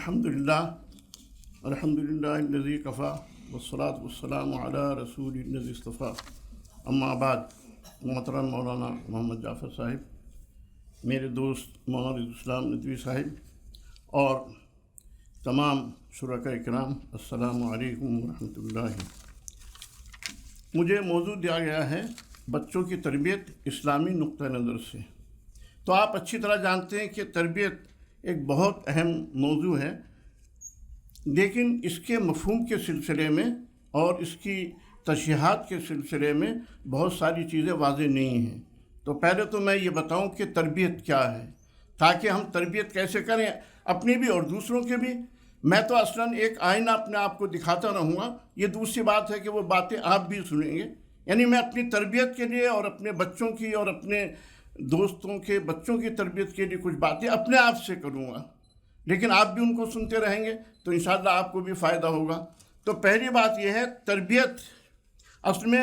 الحمدللہ الحمدللہ الذی کفا والصلاۃ والسلام علی رسول الذی اصطفیٰ اما بعد۔ محترم مولانا محمد جعفر صاحب، میرے دوست مولانا رضوان الاسلام ندوی صاحب اور تمام شرکاء کرام، السلام علیکم ورحمۃ اللہ۔ مجھے موضوع دیا گیا ہے بچوں کی تربیت اسلامی نقطہ نظر سے۔ تو آپ اچھی طرح جانتے ہیں کہ تربیت ایک بہت اہم موضوع ہے، لیکن اس کے مفہوم کے سلسلے میں اور اس کی تشریحات کے سلسلے میں بہت ساری چیزیں واضح نہیں ہیں۔ تو پہلے تو میں یہ بتاؤں کہ تربیت کیا ہے، تاکہ ہم تربیت کیسے کریں اپنی بھی اور دوسروں کے بھی۔ میں تو اصلاً ایک آئینہ اپنے آپ کو دکھاتا رہوں گا، یہ دوسری بات ہے کہ وہ باتیں آپ بھی سنیں گے۔ یعنی میں اپنی تربیت کے لیے اور اپنے بچوں کی اور اپنے دوستوں کے بچوں کی تربیت کے لیے کچھ باتیں اپنے آپ سے کروں گا، لیکن آپ بھی ان کو سنتے رہیں گے تو انشاءاللہ آپ کو بھی فائدہ ہوگا۔ تو پہلی بات یہ ہے، تربیت اصل میں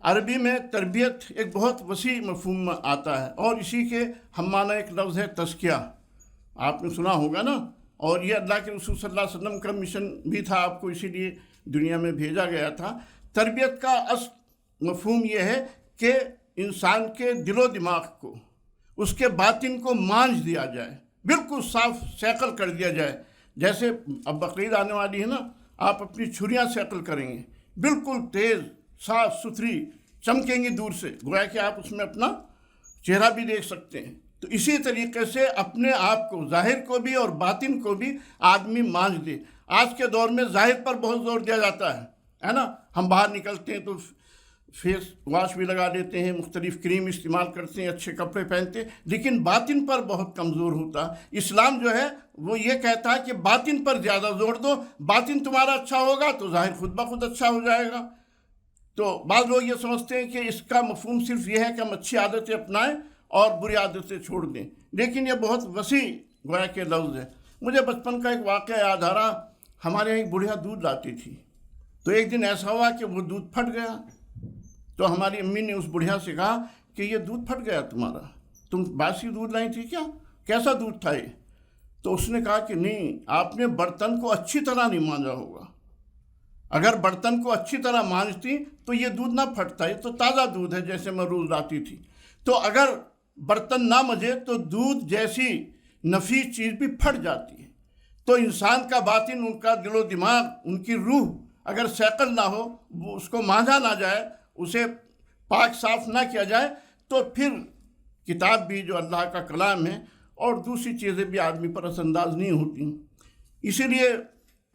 عربی میں تربیت ایک بہت وسیع مفہوم میں آتا ہے، اور اسی کے ہم معنی ایک لفظ ہے تزکیہ، آپ نے سنا ہوگا نا۔ اور یہ اللہ کے رسول صلی اللہ علیہ وسلم کا مشن بھی تھا، آپ کو اسی لیے دنیا میں بھیجا گیا تھا۔ تربیت کا اصل مفہوم یہ ہے کہ انسان کے دل و دماغ کو، اس کے باطن کو مانج دیا جائے، بالکل صاف سیکل کر دیا جائے۔ جیسے اب بقرعید آنے والی ہے نا، آپ اپنی چھریاں سیکل کریں گے، بالکل تیز صاف ستھری چمکیں گی دور سے، گویا کہ آپ اس میں اپنا چہرہ بھی دیکھ سکتے ہیں۔ تو اسی طریقے سے اپنے آپ کو، ظاہر کو بھی اور باطن کو بھی آدمی مانج دے۔ آج کے دور میں ظاہر پر بہت زور دیا جاتا ہے نا، ہم باہر نکلتے ہیں تو فیس واش بھی لگا لیتے ہیں، مختلف کریم استعمال کرتے ہیں، اچھے کپڑے پہنتے ہیں، لیکن باطن پر بہت کمزور ہوتا ہے۔ اسلام جو ہے وہ یہ کہتا ہے کہ باطن پر زیادہ زور دو، باطن تمہارا اچھا ہوگا تو ظاہر خود بخود اچھا ہو جائے گا۔ تو بعض لوگ یہ سمجھتے ہیں کہ اس کا مفہوم صرف یہ ہے کہ ہم اچھی عادتیں اپنائیں اور بری عادتیں چھوڑ دیں، لیکن یہ بہت وسیع گویا کے لفظ ہے۔ مجھے بچپن کا ایک واقعہ یاد آ رہا، ہمارے یہاں ایک بڑھیا دودھ لاتی تھی، تو ایک دن ایسا ہوا کہ وہ دودھ پھٹ گیا۔ تو ہماری امی نے اس بڑھیا سے کہا کہ یہ دودھ پھٹ گیا تمہارا، تم باسی دودھ لائی تھی کیا؟ کیسا دودھ تھا یہ؟ تو اس نے کہا کہ نہیں، آپ نے برتن کو اچھی طرح نہیں مانجا ہوگا، اگر برتن کو اچھی طرح مانجتی تو یہ دودھ نہ پھٹتا، یہ تو تازہ دودھ ہے جیسے میں روز لاتی تھی۔ تو اگر برتن نہ مجے تو دودھ جیسی نفیس چیز بھی پھٹ جاتی ہے۔ تو انسان کا باطن، ان کا دل و دماغ، ان کی روح اگر سیکل نہ ہو، وہ اس کو مانجا نہ جائے، اسے پاک صاف نہ کیا جائے، تو پھر کتاب بھی جو اللہ کا کلام ہے اور دوسری چیزیں بھی آدمی پر اثر انداز نہیں ہوتی۔ اسی لیے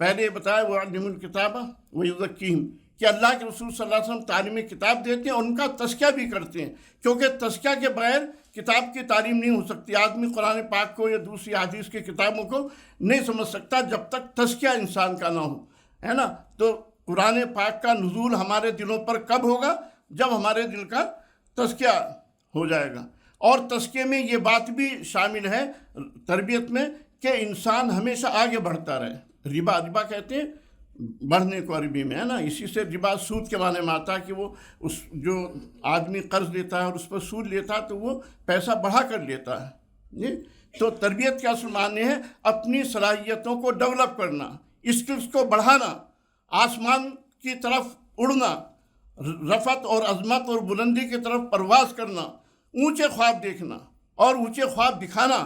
پہلے بتایا وَيُعَلِّمُ الْكِتَابَ وَيُزَكِّيهِمْ کہ اللہ کے رسول صلی اللہ علیہ وسلم تعلیم کتاب دیتے ہیں اور ان کا تزکیہ بھی کرتے ہیں، کیونکہ تزکیہ کے بغیر کتاب کی تعلیم نہیں ہو سکتی۔ آدمی قرآن پاک کو یا دوسری حدیث کی کتابوں کو نہیں سمجھ سکتا جب تک تزکیہ انسان کا نہ ہو، ہے نا۔ تو قرآن پاک کا نزول ہمارے دلوں پر کب ہوگا؟ جب ہمارے دل کا تزکیہ ہو جائے گا۔ اور تزکیے میں یہ بات بھی شامل ہے تربیت میں کہ انسان ہمیشہ آگے بڑھتا رہے۔ ربا کہتے ہیں بڑھنے کو عربی میں، ہے نا۔ اسی سے ربا سود کے معنی میں آتا ہے کہ وہ اس جو آدمی قرض لیتا ہے اور اس پر سود لیتا ہے تو وہ پیسہ بڑھا کر لیتا ہے جی۔ تو تربیت کا اصل معنی ہے اپنی صلاحیتوں کو ڈیولپ کرنا، اسکلز کو بڑھانا، آسمان کی طرف اڑنا، رفعت اور عظمت اور بلندی کی طرف پرواز کرنا، اونچے خواب دیکھنا اور اونچے خواب دکھانا،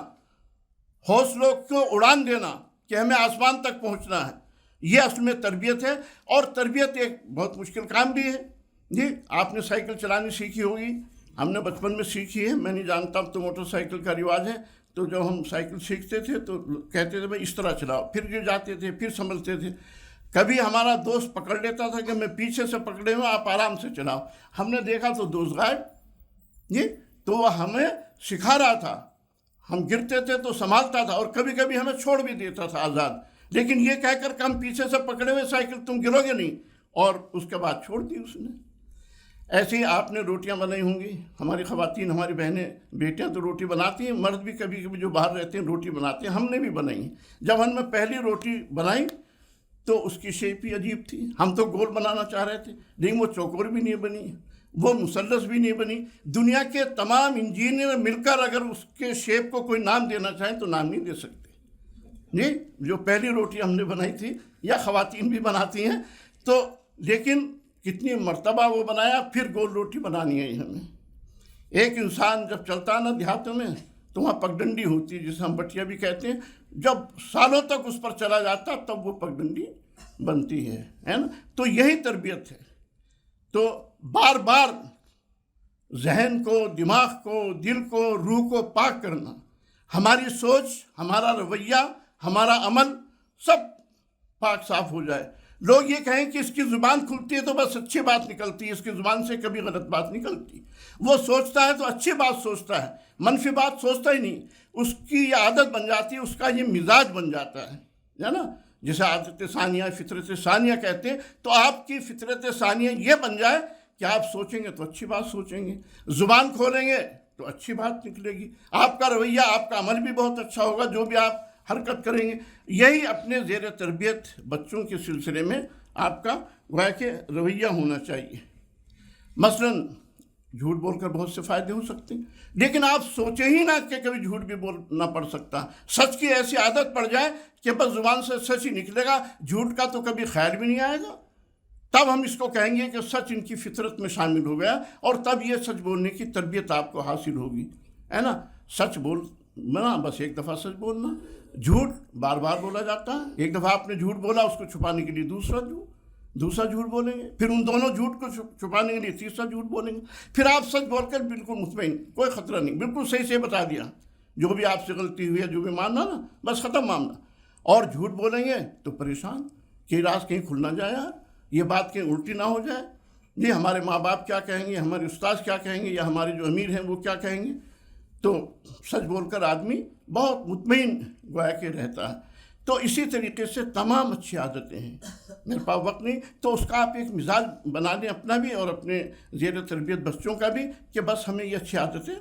حوصلوں کو اڑان دینا کہ ہمیں آسمان تک پہنچنا ہے۔ یہ اصل میں تربیت ہے، اور تربیت ایک بہت مشکل کام بھی ہے جی۔ آپ نے سائیکل چلانی سیکھی ہوگی، ہم نے بچپن میں سیکھی ہے، میں نہیں جانتا اب تو موٹر سائیکل کا رواج ہے۔ تو جب ہم سائیکل سیکھتے تھے تو کہتے تھے بھائی اس طرح چلاؤ، پھر گر جاتے تھے، پھر سنبھلتے تھے۔ کبھی ہمارا دوست پکڑ لیتا تھا کہ میں پیچھے سے پکڑے ہوں، آپ آرام سے چلاؤ۔ ہم نے دیکھا تو دوست غائب جی۔ تو وہ ہمیں سکھا رہا تھا، ہم گرتے تھے تو سنبھالتا تھا، اور کبھی کبھی ہمیں چھوڑ بھی دیتا تھا آزاد، لیکن یہ کہہ کر کہ ہم پیچھے سے پکڑے ہوئے سائیکل تم گرو گے نہیں، اور اس کے بعد چھوڑ دی اس نے۔ ایسے ہی آپ نے روٹیاں بنائی ہوں گی، ہماری خواتین، ہماری بہنیں، بیٹیاں تو روٹی بناتی ہیں، مرد بھی کبھی کبھی جو باہر رہتے ہیں روٹی بناتے ہیں، ہم نے بھی بنائی ہیں۔ جب ہم نے پہلی روٹی بنائی تو اس کی شیپ ہی عجیب تھی، ہم تو گول بنانا چاہ رہے تھے، لیکن وہ چوکور بھی نہیں بنی، وہ مثلث بھی نہیں بنی۔ دنیا کے تمام انجینئر مل کر اگر اس کے شیپ کو کوئی نام دینا چاہیں تو نام نہیں دے سکتے، جی جو پہلی روٹی ہم نے بنائی تھی، یا خواتین بھی بناتی ہیں، تو لیکن کتنی مرتبہ وہ بنایا، پھر گول روٹی بنانی ہے ہمیں۔ ایک انسان جب چلتا ہے نا دیہاتوں میں، تو وہاں پگڈنڈی ہوتی ہے جسے ہم بٹیا بھی کہتے ہیں، جب سالوں تک اس پر چلا جاتا تب وہ پگڈنڈی بنتی ہے نا۔ تو یہی تربیت ہے۔ تو بار بار ذہن کو، دماغ کو، دل کو، روح کو پاک کرنا، ہماری سوچ، ہمارا رویہ، ہمارا عمل سب پاک صاف ہو جائے۔ لوگ یہ کہیں کہ اس کی زبان کھلتی ہے تو بس اچھی بات نکلتی ہے، اس کی زبان سے کبھی غلط بات نکلتی۔ وہ سوچتا ہے تو اچھی بات سوچتا ہے، منفی بات سوچتا ہی نہیں۔ اس کی یہ عادت بن جاتی ہے، اس کا یہ مزاج بن جاتا ہے نا، جسے عادت ثانیہ، فطرت ثانیہ کہتے ہیں۔ تو آپ کی فطرت ثانیہ یہ بن جائے کہ آپ سوچیں گے تو اچھی بات سوچیں گے، زبان کھولیں گے تو اچھی بات نکلے گی، آپ کا رویہ، آپ کا عمل بھی بہت اچھا ہوگا، جو بھی آپ حرکت کریں گے۔ یہی اپنے زیر تربیت بچوں کے سلسلے میں آپ کا گویا کہ رویہ ہونا چاہیے۔ مثلاً جھوٹ بول کر بہت سے فائدے ہو سکتے ہیں، لیکن آپ سوچیں ہی نہ کہ کبھی جھوٹ بھی بولنا پڑ سکتا۔ سچ کی ایسی عادت پڑ جائے کہ بس زبان سے سچ ہی نکلے گا، جھوٹ کا تو کبھی خیال بھی نہیں آئے گا۔ تب ہم اس کو کہیں گے کہ سچ ان کی فطرت میں شامل ہو گیا، اور تب یہ سچ بولنے کی تربیت آپ کو حاصل ہوگی، ہے نا۔ سچ بولنا بس ایک دفعہ سچ بولنا، جھوٹ بار بار بولا جاتا ہے۔ ایک دفعہ آپ نے جھوٹ بولا، اس کو چھپانے کے لیے دوسرا جھوٹ بولیں گے، پھر ان دونوں جھوٹ کو چھپانے کے لیے تیسرا جھوٹ بولیں گے، پھر آپ سچ بول کر بالکل مطمئن، کوئی خطرہ نہیں، بالکل صحیح سے بتا دیا، جو بھی آپ سے غلطی ہوئی ہے، جو بھی ماننا نا، بس ختم معاملہ۔ اور جھوٹ بولیں گے تو پریشان کہ راز کہیں کھل نہ جائے، یہ بات کہیں الٹی نہ ہو جائے، جی ہمارے ماں باپ کیا کہیں گے، ہمارے استاد کیا کہیں گے، یا ہمارے جو امیر ہیں وہ کیا کہیں گے۔ تو سچ بول کر آدمی بہت مطمئن گویا کہ رہتا ہے۔ تو اسی طریقے سے تمام اچھی عادتیں ہیں، میرے پاس وقت نہیں، تو اس کا آپ ایک مزاج بنا لیں اپنا بھی اور اپنے زیر تربیت بچوں کا بھی، کہ بس ہمیں یہ اچھی عادتیں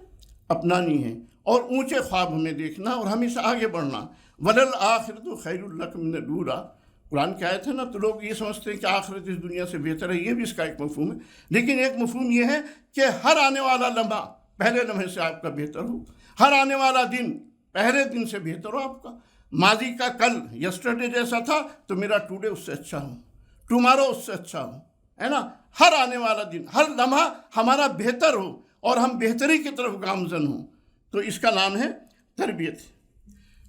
اپنانی ہیں، اور اونچے خواب ہمیں دیکھنا اور ہمیشہ آگے بڑھنا۔ وَلَلْآخِرَةُ خَيْرٌ لَكَ مِنَ الْأُولَىٰ، قرآن کی آیت ہے نا، تو لوگ یہ سمجھتے ہیں کہ آخرت اس دنیا سے بہتر ہے، یہ بھی اس کا ایک مفہوم ہے، لیکن ایک مفہوم یہ ہے کہ ہر آنے والا لمحہ پہلے لمحے سے آپ کا بہتر ہو، ہر آنے والا دن پہلے دن سے بہتر ہو آپ کا۔ ماضی کا کل یسٹرڈے جیسا تھا تو میرا ٹوڈے اس سے اچھا ہو، ٹمارو اس سے اچھا ہو، ہے نا۔ ہر آنے والا دن، ہر لمحہ ہمارا بہتر ہو اور ہم بہتری کی طرف گامزن ہوں، تو اس کا نام ہے تربیت۔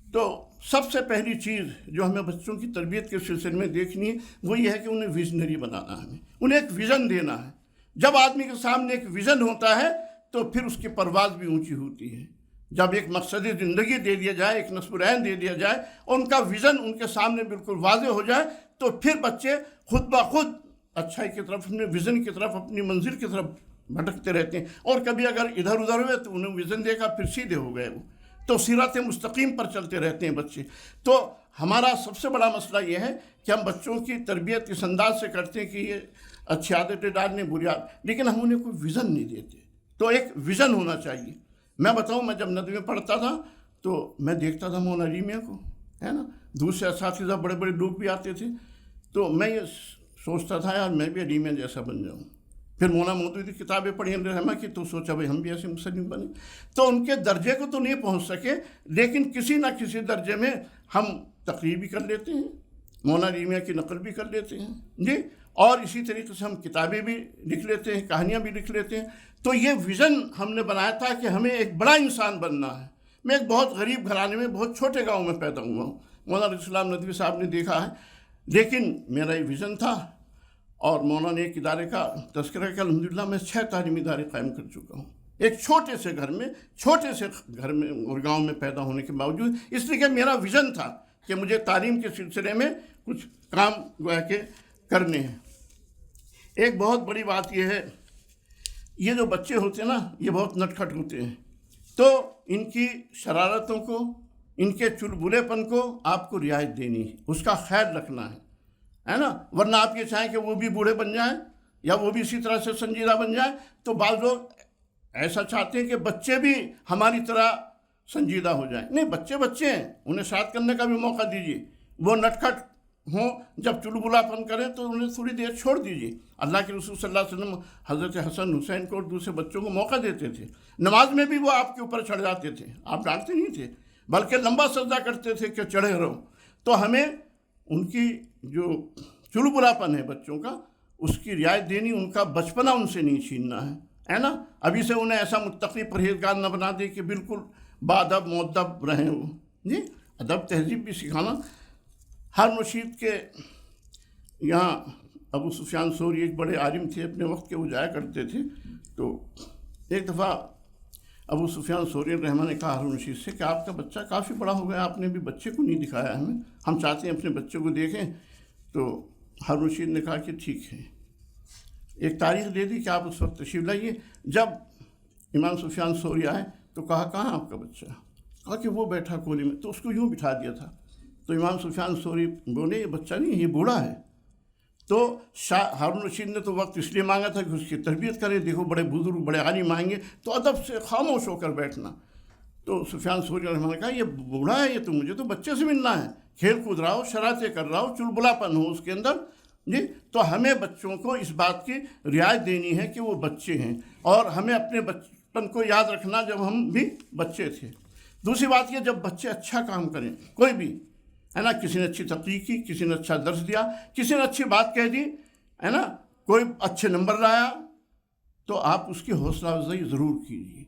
تو سب سے پہلی چیز جو ہمیں بچوں کی تربیت کے سلسلے میں دیکھنی ہے وہ یہ ہے کہ انہیں ویژنری بنانا ہے، انہیں ایک ویژن دینا ہے۔ جب آدمی کے سامنے ایک ویژن ہوتا ہے تو پھر اس کی پرواز بھی اونچی ہوتی ہے۔ جب ایک مقصد زندگی دے دیا جائے، ایک نصب العین دے دیا جائے، اور ان کا ویژن ان کے سامنے بالکل واضح ہو جائے، تو پھر بچے خود بخود اچھائی کی طرف، اپنے ویژن کی طرف، اپنی منزل کی طرف بھٹکتے رہتے ہیں۔ اور کبھی اگر ادھر ادھر ہوئے تو انہیں ویژن دیکھا پھر سیدھے ہو گئے، وہ تو صراط مستقیم پر چلتے رہتے ہیں بچے۔ تو ہمارا سب سے بڑا مسئلہ یہ ہے کہ ہم بچوں کی تربیت اس انداز سے کرتے ہیں کہ یہ اچھی عادتیں ڈالنے، بری عادت، لیکن ہم انہیں کوئی ویژن نہیں دیتے۔ تو ایک ویژن ہونا چاہیے۔ میں بتاؤں، میں جب ندوے میں پڑھتا تھا تو میں دیکھتا تھا مولانا ریمیا کو، ہے نا، دوسرے اساتذہ بڑے بڑے لوگ بھی آتے تھے، تو میں یہ سوچتا تھا یار میں بھی ریمیا جیسا بن جاؤں۔ پھر مولانا مودودی کی کتابیں پڑھی رحمہ کی، تو سوچا بھائی ہم بھی ایسے مسلم بنے۔ تو ان کے درجے کو تو نہیں پہنچ سکے، لیکن کسی نہ کسی درجے میں ہم تقریر بھی کر لیتے ہیں، مولانا ریمیا کی نقل بھی کر لیتے ہیں جی، اور اسی طریقے سے ہم کتابیں بھی لکھ لیتے ہیں، کہانیاں بھی لکھ لیتے ہیں۔ تو یہ ویژن ہم نے بنایا تھا کہ ہمیں ایک بڑا انسان بننا ہے۔ میں ایک بہت غریب گھرانے میں، بہت چھوٹے گاؤں میں پیدا ہوا ہوں، مولانا اسلام ندوی صاحب نے دیکھا ہے، لیکن میرا یہ ویژن تھا، اور مولانا نے ایک ادارے کا تذکرہ کیا، الحمدللہ میں 6 تعلیمی ادارے قائم کر چکا ہوں، ایک چھوٹے سے گھر میں اور گاؤں میں پیدا ہونے کے باوجود، اس لیے کہ میرا ویژن تھا کہ مجھے تعلیم کے سلسلے میں کچھ کام گویا کہ کرنے ہیں۔ ایک بہت بڑی بات یہ ہے، یہ جو بچے ہوتے ہیں نا، یہ بہت نٹکھٹ ہوتے ہیں، تو ان کی شرارتوں کو، ان کے چلبلے پن کو آپ کو رعایت دینی ہے، اس کا خیال رکھنا ہے نا، ورنہ آپ یہ چاہیں کہ وہ بھی بوڑھے بن جائیں یا وہ بھی اسی طرح سے سنجیدہ بن جائیں۔ تو بعض لوگ ایسا چاہتے ہیں کہ بچے بھی ہماری طرح سنجیدہ ہو جائیں، نہیں، بچے ہیں، انہیں شاد کرنے کا بھی موقع دیجیے، وہ نٹکھٹ ہوں، جب چلبلا پن کریں تو انہیں تھوڑی دیر چھوڑ دیجیے۔ اللہ کے رسول صلی اللہ علیہ وسلم حضرت حسن حسین کو اور دوسرے بچوں کو موقع دیتے تھے، نماز میں بھی وہ آپ کے اوپر چڑھ جاتے تھے، آپ ڈانٹتے نہیں تھے، بلکہ لمبا سجدہ کرتے تھے کہ چڑھے رہو. تو ہمیں ان کی جو چلبلاپن ہے بچوں کا، اس کی رعایت دینی، ان کا بچپنا ان سے نہیں چھیننا ہے نا. ابھی سے انہیں ایسا متقی پرہیزگار نہ بنا دے کہ بالکل باادب مؤدب رہیں وہ. جی ادب تہذیب بھی سکھانا. ہارون رشید کے یہاں ابو سفیان ثوری ایک بڑے عالم تھے اپنے وقت کے، وہ جایا کرتے تھے. تو ایک دفعہ ابو سفیان ثوری رحمہ نے کہا ہارون رشید سے کہ آپ کا بچہ کافی بڑا ہو گیا، آپ نے بھی بچے کو نہیں دکھایا ہمیں، ہم چاہتے ہیں اپنے بچے کو دیکھیں. تو ہارون رشید نے کہا کہ ٹھیک ہے. ایک تاریخ دے دی کہ آپ اس وقت تشریف لائیے. جب امام سفیان ثوری آئے تو کہا کہاں آپ کا بچہ؟ کہا کہ وہ بیٹھا کولی میں. تو اس کو یوں بٹھا دیا تھا. تو امام سفیان ثوری بولے یہ بچہ نہیں، یہ بوڑھا ہے. تو ہارون رشید نے تو وقت اس لیے مانگا تھا کہ اس کی تربیت کرے. دیکھو بڑے بزرگ بڑے عالم آئیں گے تو ادب سے خاموش ہو کر بیٹھنا. تو سفیان ثوری رحمہ نے کہا یہ بوڑھا ہے، یہ تو مجھے تو بچے سے ملنا ہے، کھیل کود رہا ہو، شرارتیں کر رہا ہو، چلبلاپن ہو اس کے اندر. جی تو ہمیں بچوں کو اس بات کی رعایت دینی ہے کہ وہ بچے ہیں، اور ہمیں اپنے بچپن کو یاد رکھنا جب ہم بھی بچے تھے. دوسری بات یہ، جب بچے اچھا کام کریں کوئی بھی ہے نا، کسی نے اچھی تقریر کی، کسی نے اچھا درس دیا، کسی نے اچھی بات کہہ دی ہے نا، کوئی اچھے نمبر لایا، تو آپ اس کی حوصلہ افزائی ضرور کیجیے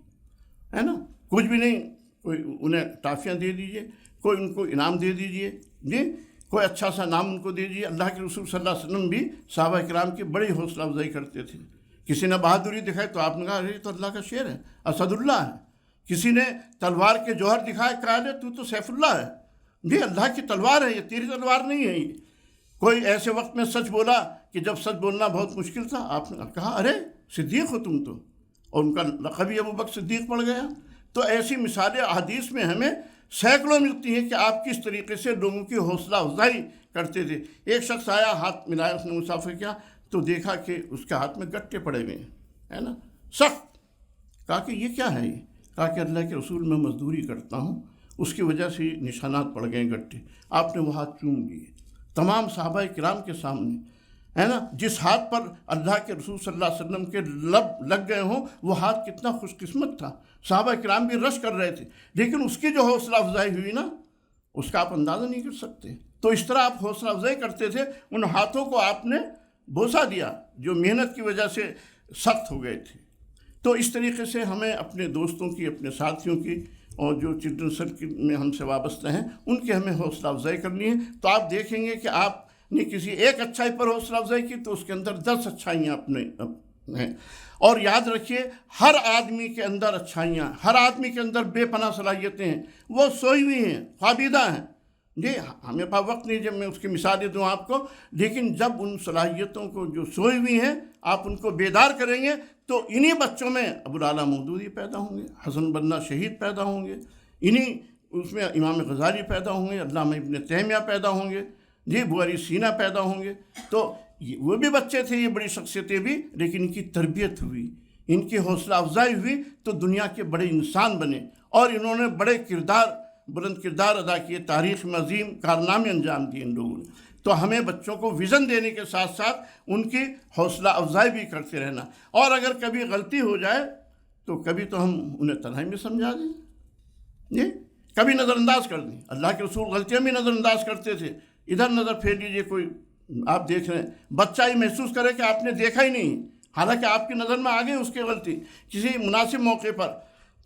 ہے نا. کچھ بھی نہیں، کوئی انہیں ٹافیاں دے دیجیے، کوئی ان کو انعام دے دیجیے. جی کوئی اچھا سا نام ان کو دے دیجیے. اللہ کے رسول صلی اللہ علیہ وسلم بھی صحابہ کرام کی بڑی حوصلہ افزائی کرتے تھے. کسی نے بہادری دکھائی تو آپ نے کہا ارے تو اللہ کا شعر ہے، اسد اللہ ہے. کسی نے تلوار کے جوہر دکھائے، کہا تو سیف اللہ ہے. جی اللہ کی تلوار ہے، یہ تیری تلوار نہیں ہے. یہ کوئی ایسے وقت میں سچ بولا کہ جب سچ بولنا بہت مشکل تھا، آپ نے کہا ارے صدیق ہو تم تو، اور ان کا لقب ہی ابو بکر صدیق پڑ گیا. تو ایسی مثالیں احادیث میں ہمیں سینکڑوں ملتی ہیں کہ آپ کس طریقے سے لوگوں کی حوصلہ افزائی کرتے تھے. ایک شخص آیا، ہاتھ ملایا، اس نے مسافر کیا تو دیکھا کہ اس کے ہاتھ میں گٹے پڑے ہوئے ہیں ہے نا، سخت. کہا کہ یہ کیا ہے؟ یہ کہا کہ اللہ کے رسول میں مزدوری کرتا ہوں، اس کی وجہ سے نشانات پڑ گئے گٹے. آپ نے وہ ہاتھ چوم لیے تمام صحابہ کرام کے سامنے ہے نا. جس ہاتھ پر اللہ کے رسول صلی اللہ علیہ وسلم کے لب لگ گئے ہوں وہ ہاتھ کتنا خوش قسمت تھا. صحابہ کرام بھی رش کر رہے تھے، لیکن اس کی جو حوصلہ افزائی ہوئی نا، اس کا آپ اندازہ نہیں کر سکتے. تو اس طرح آپ حوصلہ افزائی کرتے تھے، ان ہاتھوں کو آپ نے بوسہ دیا جو محنت کی وجہ سے سخت ہو گئے تھے. تو اس طریقے سے ہمیں اپنے دوستوں کی، اپنے ساتھیوں کی، اور جو چلڈرن سرکل میں ہم سے وابستہ ہیں، ان کی ہمیں حوصلہ افزائی کرنی ہے. تو آپ دیکھیں گے کہ آپ نے کسی ایک اچھائی پر حوصلہ افزائی کی تو اس کے اندر 10 اچھائیاں اپنے ہیں. اور یاد رکھیے ہر آدمی کے اندر اچھائیاں، ہر آدمی کے اندر بے پناہ صلاحیتیں ہیں، وہ سوئی ہوئی ہیں، خوابیدہ ہیں. جی ہمیں پاس وقت نہیں جب میں اس کی مثالیں دوں آپ کو، لیکن جب ان صلاحیتوں کو جو سوئی ہوئی ہیں آپ ان کو بیدار کریں گے تو انہی بچوں میں ابوالعالیٰ مودودی پیدا ہوں گے، حسن بننا شہید پیدا ہوں گے، انہی اس میں امام غزالی پیدا ہوں گے، علامہ ابن تیمیہ پیدا ہوں گے، جی بواری سینا پیدا ہوں گے. تو وہ بھی بچے تھے، یہ بڑی شخصیتیں بھی، لیکن ان کی تربیت ہوئی، ان کی حوصلہ افزائی ہوئی تو دنیا کے بڑے انسان بنے، اور انہوں نے بڑے بلند کردار ادا کیے، تاریخ میں عظیم کارنامے انجام دیے ان لوگوں نے. تو ہمیں بچوں کو ویژن دینے کے ساتھ ساتھ ان کی حوصلہ افزائی بھی کرتے رہنا. اور اگر کبھی غلطی ہو جائے تو کبھی تو ہم انہیں تنہائی میں سمجھا دیں، جی کبھی نظر انداز کر دیں. اللہ کے رسول غلطیاں بھی نظر انداز کرتے تھے. ادھر نظر پھیر لیجیے، کوئی آپ دیکھ رہے ہیں، بچہ یہ محسوس کرے کہ آپ نے دیکھا ہی نہیں، حالانکہ آپ کی نظر میں آ گئی اس کی غلطی کسی مناسب موقع پر.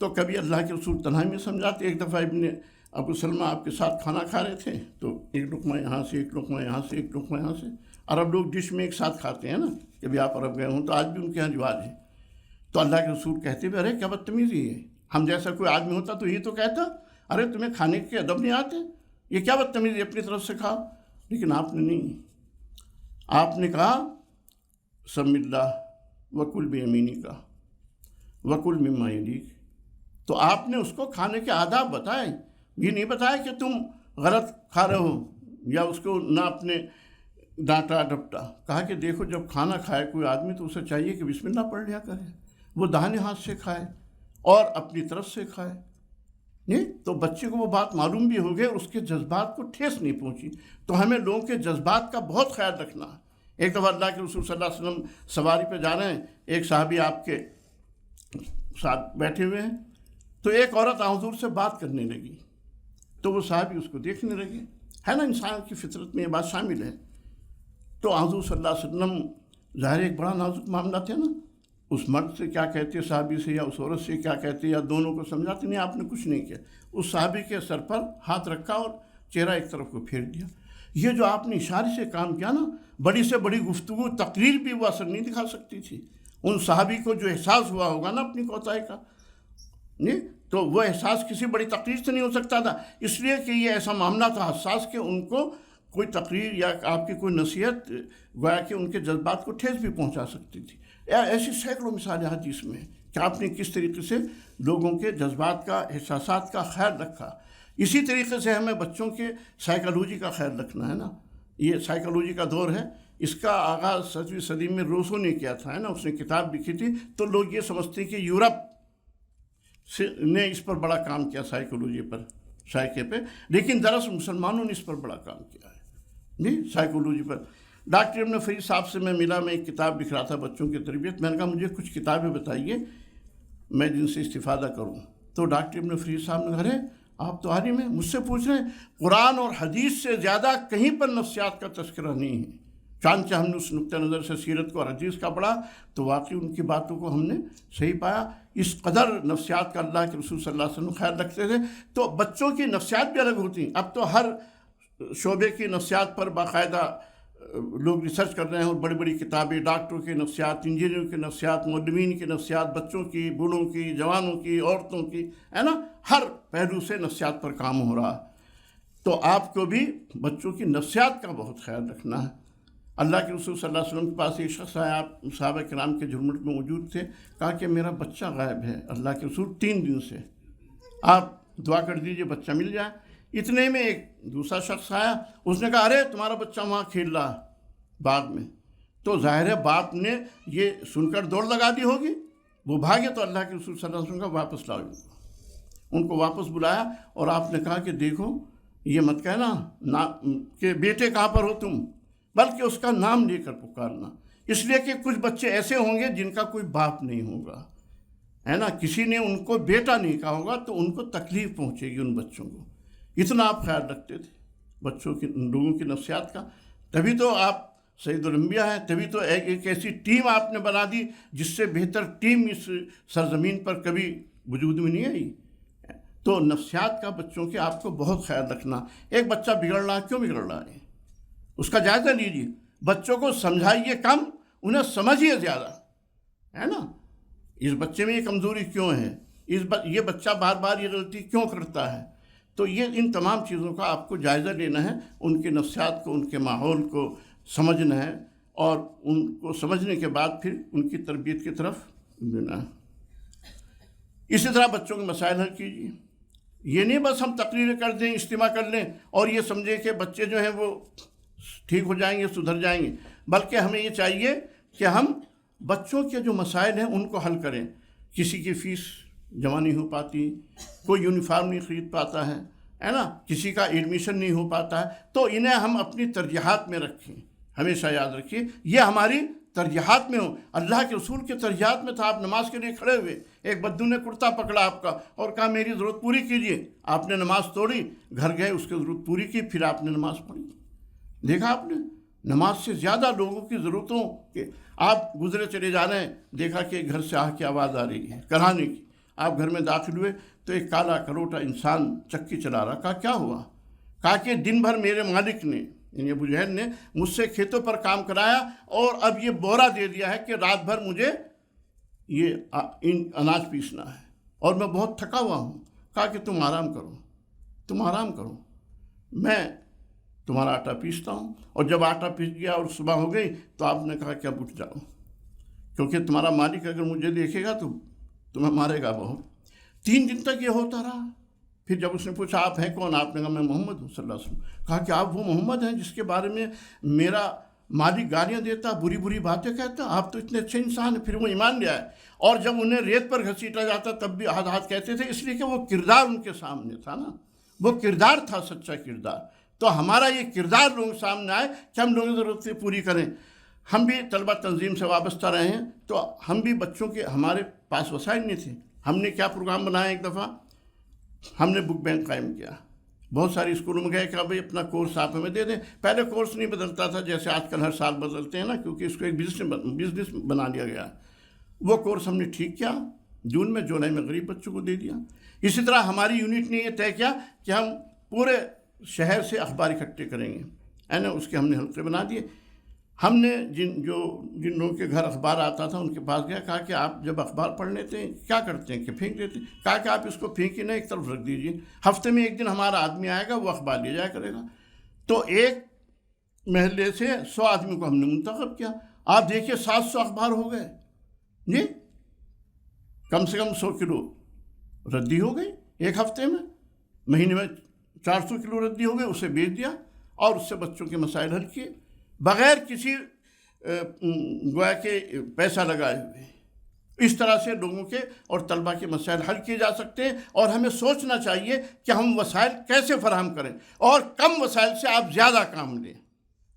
تو کبھی اللہ کے رسول تنہائی میں سمجھاتے. ایک دفعہ ابن ابو سلمہ آپ کے ساتھ کھانا کھا رہے تھے تو ایک لقمہ یہاں سے، ایک لقمہ یہاں سے، ایک لقمہ یہاں سے. عرب لوگ ڈش میں ایک ساتھ کھاتے ہیں نا، کبھی آپ عرب گئے ہوں تو آج بھی ان کے یہاں رواج ہے. تو اللہ کے رسول کہتے بھی ارے کیا بدتمیزی ہے، ہم جیسا کوئی آدمی ہوتا تو یہ تو کہتا ارے تمہیں کھانے کے ادب نہیں آتے، یہ کیا بدتمیزی، اپنی طرف سے کھاؤ. لیکن آپ نے نہیں، آپ نے کہا سم اللہ وکل بیمینی کا وکل مما یلیک. تو آپ نے اس کو کھانے کے آداب بتائے، یہ نہیں بتایا کہ تم غلط کھا رہے ہو یا اس کو نہ اپنے ڈانٹا ڈپٹا. کہا کہ دیکھو جب کھانا کھائے کوئی آدمی تو اسے چاہیے کہ بسم اللہ پڑھ لیا کرے، وہ داہنے ہاتھ سے کھائے اور اپنی طرف سے کھائے. نہیں تو بچے کو وہ بات معلوم بھی ہو گئی اور اس کے جذبات کو ٹھیس نہیں پہنچی. تو ہمیں لوگوں کے جذبات کا بہت خیال رکھنا ہے. ایک دفعہ اللہ کے رسول صلی اللہ علیہ وسلم سواری پہ جا رہے ہیں، ایک صحابی آپ کے ساتھ بیٹھے ہوئے ہیں، تو ایک عورت حضور سے بات کرنے لگی تو وہ صحابی اس کو دیکھنے لگے. ہے نا انسان کی فطرت میں یہ بات شامل ہے. تو حضور صلی اللہ علیہ وسلم ظاہر ایک بڑا نازک معاملہ تھا نا, اس مرد سے کیا کہتے صحابی سے, یا اس عورت سے کیا کہتے, یا دونوں کو سمجھاتے. نہیں, آپ نے کچھ نہیں کیا. اس صحابی کے سر پر ہاتھ رکھا اور چہرہ ایک طرف کو پھیر دیا. یہ جو آپ نے اشارے سے کام کیا نا, بڑی سے بڑی گفتگو تقریر بھی وہ اثر نہیں دکھا سکتی تھی. ان صحابی کو جو احساس ہوا ہوگا نا اپنی کوتاہی کا, نہیں تو وہ احساس کسی بڑی تقریر سے نہیں ہو سکتا تھا, اس لیے کہ یہ ایسا معاملہ تھا حساس کہ ان کو کوئی تقریر یا آپ کی کوئی نصیحت گویا کہ ان کے جذبات کو ٹھیس بھی پہنچا سکتی تھی. ایسی سینکڑوں مثالیں حدیث میں کہ آپ نے کس طریقے سے لوگوں کے جذبات کا, احساسات کا خیال رکھا. اسی طریقے سے ہمیں بچوں کے سائیکالوجی کا خیال رکھنا ہے نا. یہ سائیکالوجی کا دور ہے, اس کا آغاز 7ویں صدی میں روسو نے کیا تھا, ہے نا. اس نے کتاب لکھی تھی, تو لوگ یہ سمجھتے ہیں کہ یورپ نے اس پر بڑا کام کیا سائیکالوجی پر, سائیکے پہ, لیکن دراصل مسلمانوں نے اس پر بڑا کام کیا ہے نہیں سائیکالوجی پر. ڈاکٹر ابن فرید صاحب سے میں ملا, میں ایک کتاب لکھ رہا تھا بچوں کی تربیت. میں نے کہا مجھے کچھ کتابیں بتائیے میں جن سے استفادہ کروں. تو ڈاکٹر ابن فرید صاحب نے کہا, ارے آپ تو عالم ہیں, مجھ سے پوچھ رہے ہیں, قرآن اور حدیث سے زیادہ کہیں پر نفسیات کا تذکرہ نہیں ہے. چانچہ ہم نے اس نقطہ نظر سے سیرت کو اور حدیث کا پڑھا تو واقعی ان کی باتوں کو ہم نے صحیح پایا. اس قدر نفسیات کا اللہ کے رسول صلی اللہ علیہ وسلم خیال رکھتے تھے. تو بچوں کی نفسیات بھی الگ ہوتی ہیں. اب تو ہر شعبے کی نفسیات پر باقاعدہ لوگ ریسرچ کر رہے ہیں, اور بڑی بڑی کتابیں, ڈاکٹروں کی نفسیات, انجینئروں کی نفسیات, معلمین کی نفسیات, بچوں کی, بوڑھوں کی, جوانوں کی, عورتوں کی, ہے نا. ہر پہلو سے نفسیات پر کام ہو رہا. تو آپ کو بھی بچوں کی نفسیات کا بہت خیال رکھنا ہے. اللہ کے رسول صلی اللہ علیہ وسلم کے پاس ایک شخص آیا, آپ صحابہ کرام کے جھرمٹ میں موجود تھے, کہا کہ میرا بچہ غائب ہے اللہ کے رسول 3 دن سے, آپ دعا کر دیجئے بچہ مل جائے. اتنے میں ایک دوسرا شخص آیا, اس نے کہا ارے تمہارا بچہ وہاں کھیل رہا باغ میں. تو ظاہر ہے باپ نے یہ سن کر دوڑ لگا دی ہوگی, وہ بھاگے. تو اللہ کے رسول صلی اللہ علیہ وسلم کا واپس لاؤ, ان کو واپس بلایا, اور آپ نے کہا کہ دیکھو یہ مت کہنا کہ بیٹے کہاں پر ہو تم, بلکہ اس کا نام لے کر پکارنا. اس لیے کہ کچھ بچے ایسے ہوں گے جن کا کوئی باپ نہیں ہوگا, ہے نا, کسی نے ان کو بیٹا نہیں کہا ہوگا, تو ان کو تکلیف پہنچے گی ان بچوں کو. اتنا آپ خیال رکھتے تھے بچوں کی, لوگوں کی نفسیات کا. تبھی تو آپ سید الانبیاء ہیں, تبھی تو ایک ایسی ٹیم آپ نے بنا دی جس سے بہتر ٹیم اس سرزمین پر کبھی وجود میں نہیں آئی. تو نفسیات کا بچوں کے آپ کو بہت خیال رکھنا. ایک بچہ بگڑ رہا, کیوں بگڑ رہا ہے, اس کا جائزہ لیجیے. بچوں کو سمجھائیے کم, انہیں سمجھیے زیادہ, ہے نا. اس بچے میں یہ کمزوری کیوں ہے, یہ بچہ بار بار یہ غلطی کیوں کرتا ہے. تو یہ ان تمام چیزوں کا آپ کو جائزہ لینا ہے, ان کے نفسیات کو, ان کے ماحول کو سمجھنا ہے, اور ان کو سمجھنے کے بعد پھر ان کی تربیت کی طرف دینا ہے. اسی طرح بچوں کے مسائل حل کیجیے. یہ نہیں بس ہم تقریریں کر دیں, اجتماع کر لیں اور یہ سمجھیں کہ بچے جو ہیں وہ ٹھیک ہو جائیں گے, سدھر جائیں گے, بلکہ ہمیں یہ چاہیے کہ ہم بچوں کے جو مسائل ہیں ان کو حل کریں. کسی کی فیس جمع نہیں ہو پاتی, کوئی یونیفارم نہیں خرید پاتا ہے نا, کسی کا ایڈمیشن نہیں ہو پاتا ہے, تو انہیں ہم اپنی ترجیحات میں رکھیں. ہمیشہ یاد رکھیے یہ ہماری ترجیحات میں ہو. اللہ کے رسول کے ترجیحات میں تھا. آپ نماز کے لیے کھڑے ہوئے, ایک بدو نے کرتا پکڑا آپ کا اور کہا میری ضرورت پوری کیجیے. آپ نے نماز توڑی, گھر گئے, اس کی ضرورت پوری کی, پھر آپ نے نماز پڑھی. دیکھا آپ نے نماز سے زیادہ لوگوں کی ضرورتوں کے, آپ گزرے چلے جا رہے ہیں, دیکھا کہ گھر سے آ کے آواز آ رہی ہے کرانے کی. آپ گھر میں داخل ہوئے تو ایک کالا کروٹا انسان چکی چلا رہا. کہا کیا ہوا؟ کہا کہ دن بھر میرے مالک نے یعنی ابو جہل نے مجھ سے کھیتوں پر کام کرایا, اور اب یہ بورا دے دیا ہے کہ رات بھر مجھے یہ اناج پیسنا ہے, اور میں بہت تھکا ہوا ہوں. کہا کہ تم آرام کرو, میں تمہارا آٹا پیستا ہوں. اور جب آٹا پیس گیا اور صبح ہو گئی تو آپ نے کہا کہ اب اٹھ جاؤ, کیونکہ تمہارا مالک اگر مجھے دیکھے گا تو تمہیں مارے گا بہت. 3 دن تک یہ ہوتا رہا. پھر جب اس نے پوچھا آپ ہیں کون؟ آپ نے کہا میں محمد ہوں صلی اللہ علیہ وسلم. کہا کہ آپ وہ محمد ہیں جس کے بارے میں میرا مالک گالیاں دیتا, بری بری باتیں کہتا, آپ تو اتنے اچھے انسان ہیں. پھر وہ ایمان لے آئے, اور جب انہیں ریت پر گھسیٹا جاتا تب بھی ہاتھ کہتے تھے, اس لیے کہ وہ کردار ان کے سامنے تھا نا, وہ کردار تھا, سچا کردار. تو ہمارا یہ کردار لوگوں کے سامنے آئے کہ ہم لوگوں کی ضرورتیں پوری کریں. ہم بھی طلبہ تنظیم سے وابستہ رہے ہیں, تو ہم بھی بچوں کے, ہمارے پاس وسائل نہیں تھے. ہم نے کیا پروگرام بنایا, ایک دفعہ ہم نے بک بینک قائم کیا. بہت ساری اسکولوں میں گئے کہ بھائی اپنا کورس آپ ہمیں دے دیں. پہلے کورس نہیں بدلتا تھا جیسے آج کل ہر سال بدلتے ہیں نا، کیونکہ اس کو ایک بزنس بنا لیا گیا. وہ کورس ہم نے ٹھیک کیا جون میں، جولائی میں غریب بچوں کو دے دیا. اسی طرح ہماری یونٹ نے یہ طے کیا کہ ہم پورے شہر سے اخبار اکٹھے کریں گے، ہے نا. اس کے ہم نے حلقے بنا دیے. ہم نے جن لوگوں کے گھر اخبار آتا تھا ان کے پاس گیا، کہا کہ آپ جب اخبار پڑھ لیتے ہیں کیا کرتے ہیں کہ پھینک دیتے ہیں. کہا کہ آپ اس کو پھینکیں نہ، ایک طرف رکھ دیجیے، ہفتے میں ایک دن ہمارا آدمی آئے گا وہ اخبار لے جایا کرے گا. تو ایک محلے سے 100 آدمی کو ہم نے منتخب کیا. آپ دیکھیے 700 اخبار ہو گئے جی. کم سے کم 100 کلو ردی ہو گئی ایک ہفتے میں. مہینے میں 400 کلو ردی ہو گئے، اسے بیچ دیا اور اس سے بچوں کے مسائل حل کیے بغیر کسی گویا کے پیسہ لگائے ہوئے. اس طرح سے لوگوں کے اور طلبہ کے مسائل حل کیے جا سکتے ہیں. اور ہمیں سوچنا چاہیے کہ ہم وسائل کیسے فراہم کریں، اور کم وسائل سے آپ زیادہ کام لیں،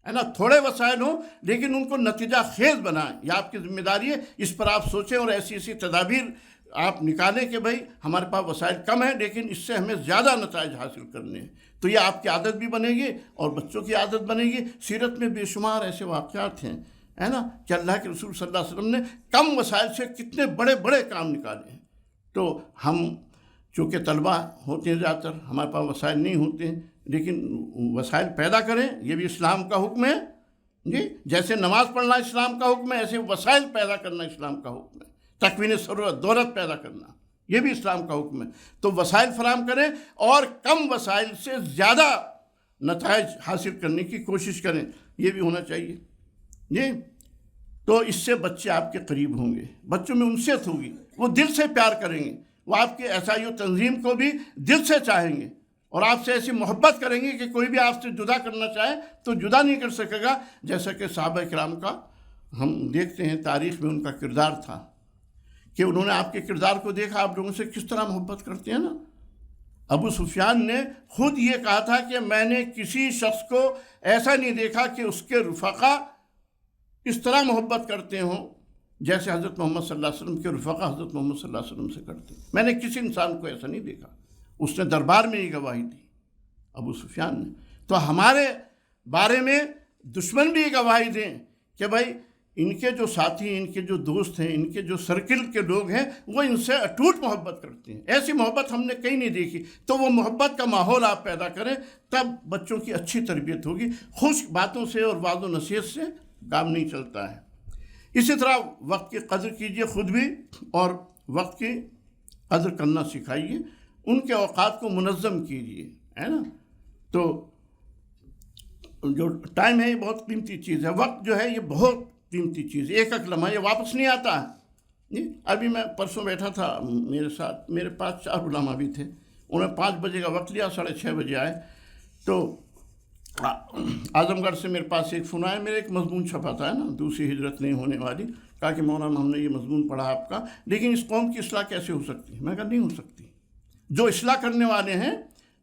ہے نا. تھوڑے وسائل ہوں لیکن ان کو نتیجہ خیز بنائیں، یہ آپ کی ذمہ داری ہے. اس پر آپ سوچیں اور ایسی تدابیر آپ نکالیں کہ بھائی ہمارے پاس وسائل کم ہیں لیکن اس سے ہمیں زیادہ نتائج حاصل کرنے ہیں. تو یہ آپ کی عادت بھی بنے گی اور بچوں کی عادت بنے گی. سیرت میں بے شمار ایسے واقعات ہیں، ہے نا، کہ اللہ کے رسول صلی اللہ علیہ وسلم نے کم وسائل سے کتنے بڑے بڑے کام نکالے ہیں. تو ہم چونکہ طلبہ ہوتے ہیں زیادہ تر، ہمارے پاس وسائل نہیں ہوتے ہیں، لیکن وسائل پیدا کریں، یہ بھی اسلام کا حکم ہے جی. جیسے نماز پڑھنا اسلام کا حکم ہے، ایسے وسائل پیدا کرنا اسلام کا حکم ہے. تکوین ثروت، دولت پیدا کرنا، یہ بھی اسلام کا حکم ہے. تو وسائل فراہم کریں اور کم وسائل سے زیادہ نتائج حاصل کرنے کی کوشش کریں، یہ بھی ہونا چاہیے جی. تو اس سے بچے آپ کے قریب ہوں گے، بچوں میں انسیت ہوگی، وہ دل سے پیار کریں گے، وہ آپ کے SIU تنظیم کو بھی دل سے چاہیں گے اور آپ سے ایسی محبت کریں گے کہ کوئی بھی آپ سے جدا کرنا چاہے تو جدا نہیں کر سکے گا. جیسا کہ صحابہ کرام کا ہم دیکھتے ہیں تاریخ میں ان کا کردار تھا کہ انہوں نے آپ کے کردار کو دیکھا، آپ لوگوں سے کس طرح محبت کرتے ہیں نا. ابو سفیان نے خود یہ کہا تھا کہ میں نے کسی شخص کو ایسا نہیں دیکھا کہ اس کے رفقا اس طرح محبت کرتے ہوں جیسے حضرت محمد صلی اللہ علیہ وسلم کے رفقا حضرت محمد صلی اللہ علیہ وسلم سے کرتے ہیں. میں نے کسی انسان کو ایسا نہیں دیکھا. اس نے دربار میں یہ گواہی دی ابو سفیان نے. تو ہمارے بارے میں دشمن بھی یہ گواہی دیں کہ بھائی ان کے جو ساتھی، ان کے جو دوست ہیں، ان کے جو سرکل کے لوگ ہیں وہ ان سے اٹوٹ محبت کرتے ہیں. ایسی محبت ہم نے کہیں نہیں دیکھی. تو وہ محبت کا ماحول آپ پیدا کریں، تب بچوں کی اچھی تربیت ہوگی. خشک باتوں سے اور وعظ و نصیحت سے کام نہیں چلتا ہے. اسی طرح وقت کی قدر کیجیے خود بھی، اور وقت کی قدر کرنا سکھائیے. ان کے اوقات کو منظم کیجیے، ہے نا. تو جو ٹائم ہے یہ بہت قیمتی چیز ہے. وقت جو ہے یہ بہت قیمتی چیز ہے. ایک ایک لمحہ یہ واپس نہیں آتا ہے جی. ابھی میں پرسوں بیٹھا تھا، میرے ساتھ میرے پاس 4 علماء بھی تھے. انہوں نے 5 بجے کا وقت لیا، 6:30 بجے آئے. تو اعظم گڑھ سے میرے پاس ایک فون آیا، میرے ایک مضمون چھپا تھا ہے نا، دوسری ہجرت نہیں ہونے والی. کہا کہ مولانا ہم نے یہ مضمون پڑھا آپ کا، لیکن اس قوم کی اصلاح کیسے ہو سکتی ہے؟ میں کہا نہیں ہو سکتی. جو اصلاح کرنے والے ہیں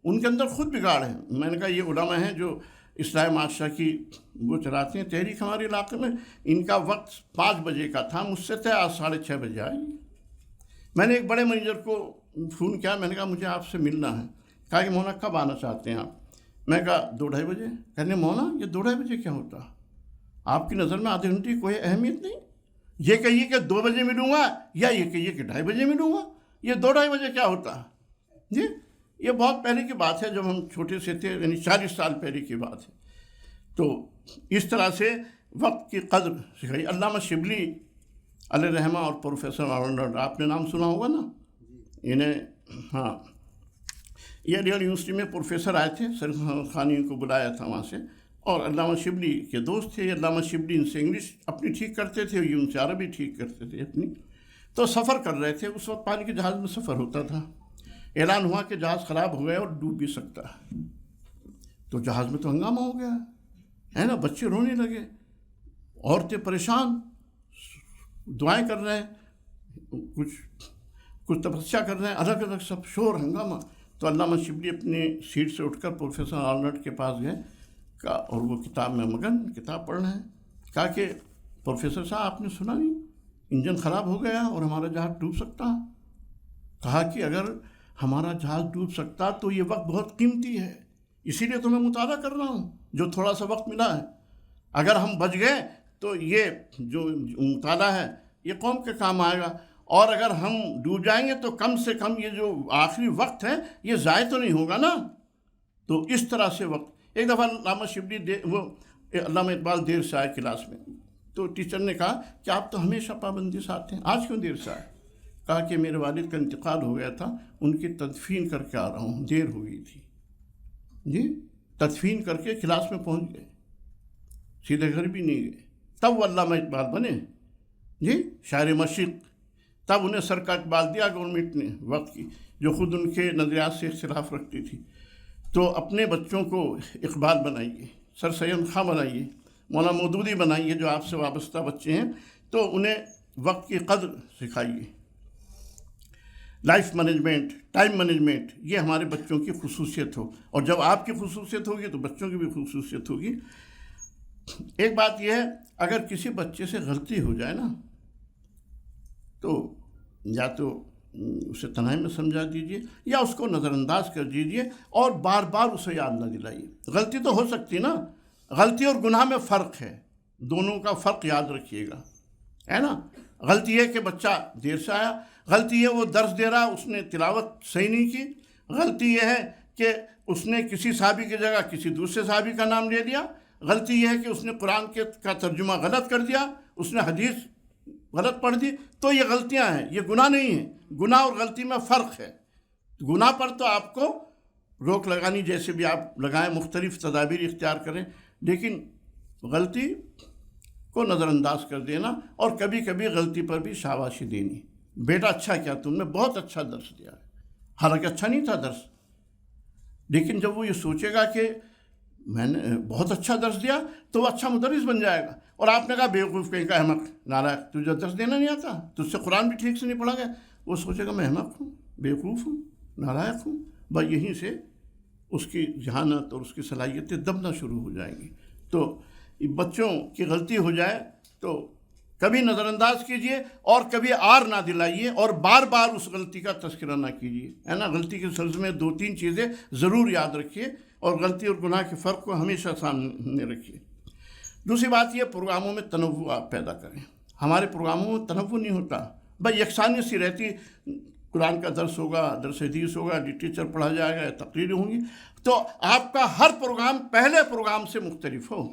ان کے اندر خود بگاڑ ہے. میں نے کہا یہ علماء ہیں جو اصلاح معاشرہ کی وہ چلاتے ہیں تحریک ہمارے علاقے میں. ان کا وقت 5 بجے کا تھا، مجھ سے طے آج 6:30 بجے آئی. میں نے ایک بڑے مینیجر کو فون کیا، میں نے کہا مجھے آپ سے ملنا ہے. کہا کہ مولانا کب آنا چاہتے ہیں آپ؟ میں کہا 2-2:30 بجے. کہنے مولانا یہ 2:30 بجے کیا ہوتا؟ آپ کی نظر میں آدھے گھنٹے کی کوئی اہمیت نہیں؟ یہ کہیے کہ 2 بجے ملوں گا یا یہ کہیے کہ 2:30 بجے ملوں گا. یہ 2-2:30 بجے کیا ہوتا جی؟ یہ بہت پہلے کی بات ہے، جب ہم چھوٹے سے تھے، یعنی 40 سال پہلے کی بات ہے. تو اس طرح سے وقت کی قدر سکھائی. علامہ شبلی علیہ رحمہ اور پروفیسر آرنولڈ، آپ نے نام سنا ہوگا نا انہیں. ہاں، یہ علی گڑھ یونیورسٹی میں پروفیسر آئے تھے، سر خان ان کو بلایا تھا وہاں سے، اور علامہ شبلی کے دوست تھے. علامہ شبلی ان سے انگلش اپنی ٹھیک کرتے تھے، یہ ان سے عربی ٹھیک کرتے تھے اپنی. تو سفر کر رہے تھے. اس وقت پانی کے جہاز میں سفر ہوتا تھا. اعلان ہوا کہ جہاز خراب ہو گیا اور ڈوب بھی سکتا ہے. تو جہاز میں تو ہنگامہ ہو گیا ہے نا. بچے رونے لگے، عورتیں پریشان، دعائیں کر رہے ہیں، کچھ تپسیا کر رہے ہیں، الگ الگ سب شور ہنگامہ. تو علامہ شبلی اپنی سیٹ سے اٹھ کر پروفیسر آرنولڈ کے پاس گئے اور وہ کتاب میں مگن کتاب پڑھ رہے ہیں. کہا کہ پروفیسر صاحب آپ نے سنا نہیں، انجن خراب ہو گیا اور ہمارا جہاز ڈوب سکتا ہے. کہا کہ اگر ہمارا جہاز ڈوب سکتا، تو یہ وقت بہت قیمتی ہے، اسی لیے تو میں مطالعہ کر رہا ہوں جو تھوڑا سا وقت ملا ہے. اگر ہم بچ گئے تو یہ جو مطالعہ ہے یہ قوم کے کام آئے گا، اور اگر ہم ڈوب جائیں گے تو کم سے کم یہ جو آخری وقت ہے یہ ضائع تو نہیں ہوگا نا. تو اس طرح سے وقت. ایک دفعہ علامہ شبلی وہ علامہ اقبال دیر سے آئے کلاس میں، تو ٹیچر نے کہا کہ آپ تو ہمیشہ پابندی سے آتے ہیں، آج کیوں دیر سے آئے؟ کہا کہ میرے والد کا انتقال ہو گیا تھا، ان کی تدفین کر کے آ رہا ہوں، دیر ہو گئی تھی. جی تدفین کر کے کلاس میں پہنچ گئے، سیدھے گھر بھی نہیں گئے. تب وہ علامہ اقبال بنے، جی شاعر مشرق. تب انہیں سر کا اقبال دیا گورنمنٹ نے وقت کی، جو خود ان کے نظریات سے اختلاف رکھتی تھی. تو اپنے بچوں کو اقبال بنائیے، سر سید خاں بنائیے، مولانا مودودی بنائیے جو آپ سے وابستہ بچے ہیں، تو انہیں وقت کی قدر سکھائیے. لائف مینجمنٹ، ٹائم مینجمنٹ، یہ ہمارے بچوں کی خصوصیت ہو، اور جب آپ کی خصوصیت ہوگی تو بچوں کی بھی خصوصیت ہوگی. ایک بات یہ ہے، اگر کسی بچے سے غلطی ہو جائے نا تو یا تو اسے تنہائی میں سمجھا دیجیے یا اس کو نظر انداز کر دیجیے، اور بار بار اسے یاد نہ دلائیے. غلطی تو ہو سکتی نا، غلطی اور گناہ میں فرق ہے، دونوں کا فرق یاد رکھیے گا، ہے نا. غلطی یہ کہ بچہ دیر سے آیا، غلطی ہے وہ درس دے رہا اس نے تلاوت صحیح نہیں کی، غلطی یہ ہے کہ اس نے کسی صحابی کی جگہ کسی دوسرے صحابی کا نام لے لیا، غلطی یہ ہے کہ اس نے قرآن کا ترجمہ غلط کر دیا، اس نے حدیث غلط پڑھ دی. تو یہ غلطیاں ہیں، یہ گناہ نہیں ہیں. گناہ اور غلطی میں فرق ہے. گناہ پر تو آپ کو روک لگانی جیسے بھی آپ لگائیں، مختلف تدابیر اختیار کریں، لیکن غلطی کو نظر انداز کر دینا، اور کبھی کبھی غلطی پر بھی شاباشی دینی. بیٹا اچھا کیا، تم نے بہت اچھا درس دیا ہے، حالانکہ اچھا نہیں تھا درس، لیکن جب وہ یہ سوچے گا کہ میں نے بہت اچھا درس دیا تو وہ اچھا مدرس بن جائے گا. اور آپ نے کہا بیوقوف کہیں کا احمق نالائق، تجھے درس دینا نہیں آتا، تجھ سے قرآن بھی ٹھیک سے نہیں پڑھا گیا، وہ سوچے گا میں احمق ہوں، بیوقوف ہوں، نالائق ہوں. بس یہیں سے اس کی ذہانت اور اس کی صلاحیتیں دبنا شروع ہو جائیں گی. تو بچوں کی غلطی ہو جائے تو کبھی نظر انداز کیجئے اور کبھی آر نہ دلائیے، اور بار بار اس غلطی کا تذکرہ نہ کیجیے، ہے نا. غلطی کے سلسلے میں 2-3 چیزیں ضرور یاد رکھیے، اور غلطی اور گناہ کے فرق کو ہمیشہ سامنے رکھیے. دوسری بات یہ، پروگراموں میں تنوع آپ پیدا کریں. ہمارے پروگراموں میں تنوع نہیں ہوتا، بھائی یکسانیت سی رہتی. قرآن کا درس ہوگا، درس حدیث ہوگا، لٹریچر پڑھا جائے گا، تقریریں ہوں گی، تو آپ کا ہر پروگرام پہلے پروگرام سے مختلف ہو،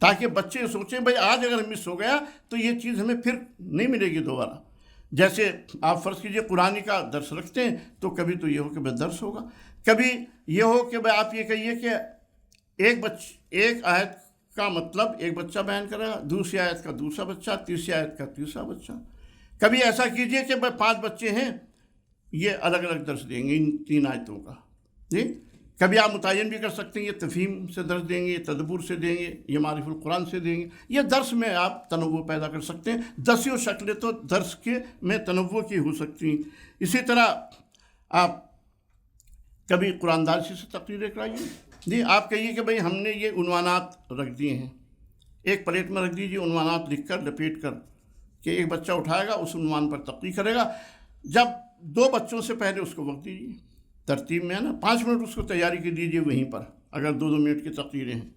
تاکہ بچے سوچیں بھائی آج اگر مس ہو گیا تو یہ چیز ہمیں پھر نہیں ملے گی دوبارہ. جیسے آپ فرض کیجئے قرآن کا درس رکھتے ہیں، تو کبھی تو یہ ہو کہ بھائی درس ہوگا، کبھی یہ ہو کہ بھائی آپ یہ کہیے کہ ایک آیت کا مطلب ایک بچہ بیان کرے گا، دوسری آیت کا دوسرا بچہ، تیسری آیت کا تیسرا بچہ. کبھی ایسا کیجئے کہ بھائی 5 بچے ہیں، یہ الگ الگ درس دیں گے ان 3 آیتوں کا. جی کبھی آپ متعین بھی کر سکتے ہیں، یہ تفہیم سے درس دیں گے، یہ تدبر سے دیں گے، یہ معرف القرآن سے دیں گے. یہ درس میں آپ تنوع پیدا کر سکتے ہیں. درسیوں شکلیں تو درس کے میں تنوع کی ہو سکتی ہیں. اسی طرح آپ کبھی قرآن دارسی سے تقریریں کرائیے. جی آپ کہیے کہ بھئی ہم نے یہ عنوانات رکھ دیے ہیں، ایک پلیٹ میں رکھ دیجیے عنوانات لکھ کر لپیٹ کر، کہ ایک بچہ اٹھائے گا اس عنوان پر تقریر کرے گا. جب 2 بچوں سے پہلے اس کو وقت دیجیے، ترتیب میں ہے نا، 5 منٹ اس کو تیاری کی دیجیے وہیں پر، اگر 2-2 منٹ کی تقریریں ہیں.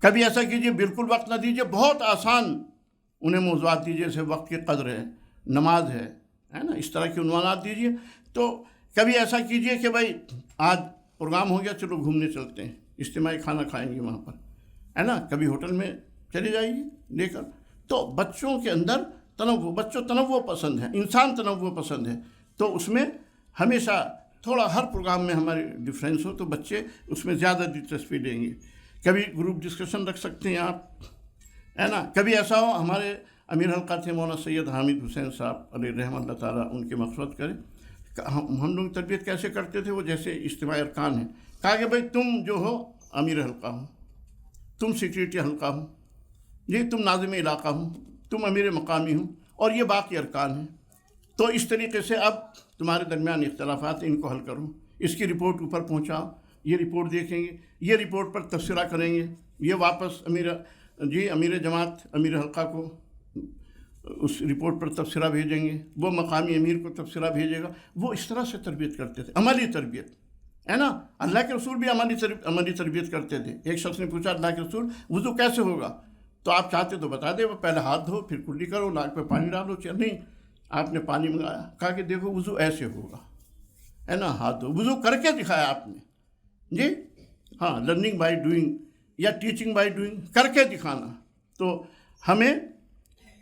کبھی ایسا کیجیے بالکل وقت نہ دیجیے، بہت آسان انہیں موضوعات دیجیے، جیسے وقت کی قدر ہے، نماز ہے نا، اس طرح کے عنوانات دیجیے. تو کبھی ایسا کیجیے کہ بھائی آج پروگرام ہو گیا، چلو گھومنے چلتے ہیں، اجتماعی کھانا کھائیں گے وہاں پر، ہے نا. کبھی ہوٹل میں چلے جائیے لے کر. تو بچوں کے اندر تنوع، بچوں تنوع پسند ہے، انسان تنوع پسند ہے. تو اس میں ہمیشہ تھوڑا ہر پروگرام میں ہمارے ڈفرینس ہو تو بچے اس میں زیادہ دلچسپی لیں گے. کبھی گروپ ڈسکشن رکھ سکتے ہیں آپ، ہے نا. کبھی ایسا ہو، ہمارے امیر حلقہ تھے مولانا سید حامد حسین صاحب علیہ رحمہ اللہ تعالیٰ ان کی مغفرت کرے. ہم لوگ تربیت کیسے کرتے تھے، وہ جیسے اجتماعی ارکان ہیں. کہا کہ بھائی تم جو ہو امیر حلقہ ہو، تم سیکریٹری حلقہ ہو، جی تم ناظم علاقہ ہو، تم امیر مقامی ہو، اور یہ باقی ارکان ہیں. تو اس طریقے سے اب تمہارے درمیان اختلافات ان کو حل کرو، اس کی رپورٹ اوپر پہنچاؤ، یہ رپورٹ دیکھیں گے، یہ رپورٹ پر تبصرہ کریں گے، یہ واپس امیر جماعت امیر حلقہ کو اس رپورٹ پر تبصرہ بھیجیں گے، وہ مقامی امیر کو تبصرہ بھیجے گا. وہ اس طرح سے تربیت کرتے تھے، عملی تربیت ہے نا. اللہ کے رسول بھی عملی تربیت کرتے تھے. ایک شخص نے پوچھا اللہ کے رسول وضو کیسے ہوگا؟ تو آپ چاہتے تو بتا دیں، وہ پہلے ہاتھ دھو، پھر کلی کرو، ناک پہ پانی ڈالو. نہیں، آپ نے پانی منگایا، کہا کہ دیکھو وضو ایسے ہوگا، ہے نا، ہاتھ دھو. وضو کر کے دکھایا آپ نے. جی ہاں، لرننگ بائی ڈوئنگ یا ٹیچنگ بائی ڈوئنگ، کر کے دکھانا. تو ہمیں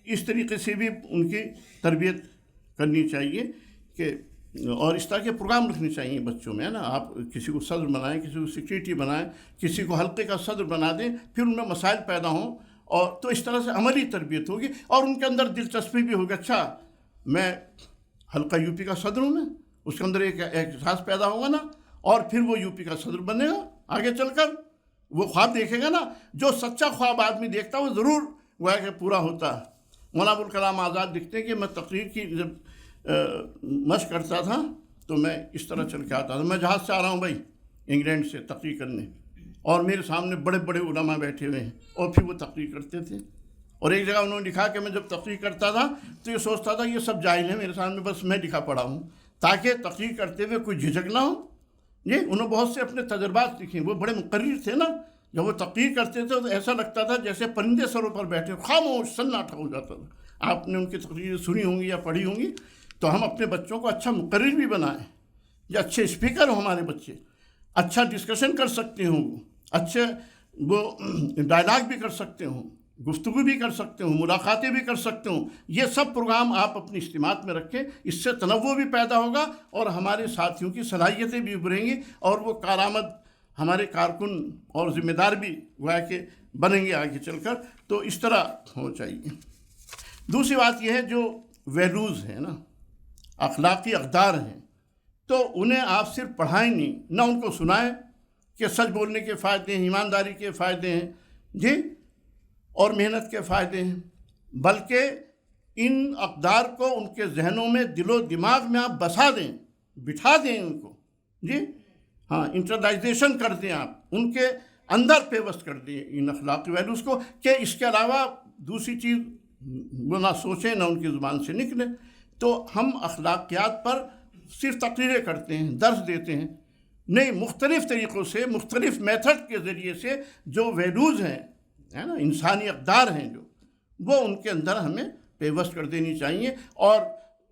اس طریقے سے بھی ان کی تربیت کرنی چاہیے کہ، اور اس طرح کے پروگرام رکھنے چاہیے بچوں میں، ہے نا. آپ کسی کو صدر بنائیں، کسی کو سیکریٹری بنائیں، کسی کو حلقے کا صدر بنا دیں، پھر ان میں مسائل پیدا ہوں، اور تو اس طرح سے عملی تربیت ہوگی اور ان کے اندر دلچسپی بھی ہوگی. اچھا میں حلقہ یو پی کا صدر ہوں، میں اس کے اندر ایک احساس پیدا ہوگا نا، اور پھر وہ یو پی کا صدر بنے گا آگے چل کر. وہ خواب دیکھے گا نا. جو سچا خواب آدمی دیکھتا ہے وہ ضرور وہ ہے کہ پورا ہوتا ہے. مولانا ابوالکلام آزاد لکھتے ہیں کہ میں تقریر کی جب مشق کرتا تھا تو میں اس طرح چل کے آتا تھا. میں جہاز سے آ رہا ہوں بھائی انگلینڈ سے تقریر کرنے، اور میرے سامنے بڑے بڑے علماء بیٹھے ہوئے ہیں، اور پھر وہ تقریر کرتے تھے. اور ایک جگہ انہوں نے لکھا کہ میں جب تقریر کرتا تھا تو یہ سوچتا تھا یہ سب جاہل ہیں میرے سامنے، بس میں لکھا پڑا ہوں، تاکہ تقریر کرتے ہوئے کوئی جھجک نہ ہو. یہ انہوں بہت سے اپنے تجربات لکھے. وہ بڑے مقرر تھے نا. جب وہ تقریر کرتے تھے تو ایسا لگتا تھا جیسے پرندے سروں پر بیٹھے، خاموش سناٹا ہو جاتا تھا. آپ نے ان کی تقریر سنی ہوں گی یا پڑھی ہوں گی. تو ہم اپنے بچوں کو اچھا مقرر بھی بنائیں، یا اچھے اسپیکر ہوں ہمارے بچے، اچھا ڈسکشن کر سکتے ہوں، اچھے وہ ڈائلاگ بھی کر سکتے ہوں، گفتگو بھی کر سکتے ہوں، ملاقاتیں بھی کر سکتے ہوں. یہ سب پروگرام آپ اپنی اجتماعات میں رکھیں. اس سے تنوع بھی پیدا ہوگا اور ہمارے ساتھیوں کی صلاحیتیں بھی ابھریں گی، اور وہ کارآمد ہمارے کارکن اور ذمہ دار بھی گویا کہ بنیں گے آگے چل کر. تو اس طرح ہونا چاہیے. دوسری بات یہ ہے جو ویلیوز ہیں نا، اخلاقی اقدار ہیں، تو انہیں آپ صرف پڑھائیں نہیں، نہ ان کو سنائیں کہ سچ بولنے کے فائدے ہیں، ایمانداری کے فائدے ہیں، جی، اور محنت کے فائدے ہیں، بلکہ ان اقدار کو ان کے ذہنوں میں، دل و دماغ میں آپ بسا دیں، بٹھا دیں ان کو. جی ہاں، انٹرنلائزیشن کر دیں، آپ ان کے اندر پیوست کر دیں ان اخلاقی ویلیوز کو، کہ اس کے علاوہ دوسری چیز وہ نہ سوچیں، نہ ان کی زبان سے نکلے. تو ہم اخلاقیات پر صرف تقریریں کرتے ہیں، درس دیتے ہیں، نہیں، مختلف طریقوں سے، مختلف میتھڈ کے ذریعے سے جو ویلیوز ہیں، ہے نا، انسانی اقدار ہیں جو، وہ ان کے اندر ہمیں پیوست کر دینی چاہیے، اور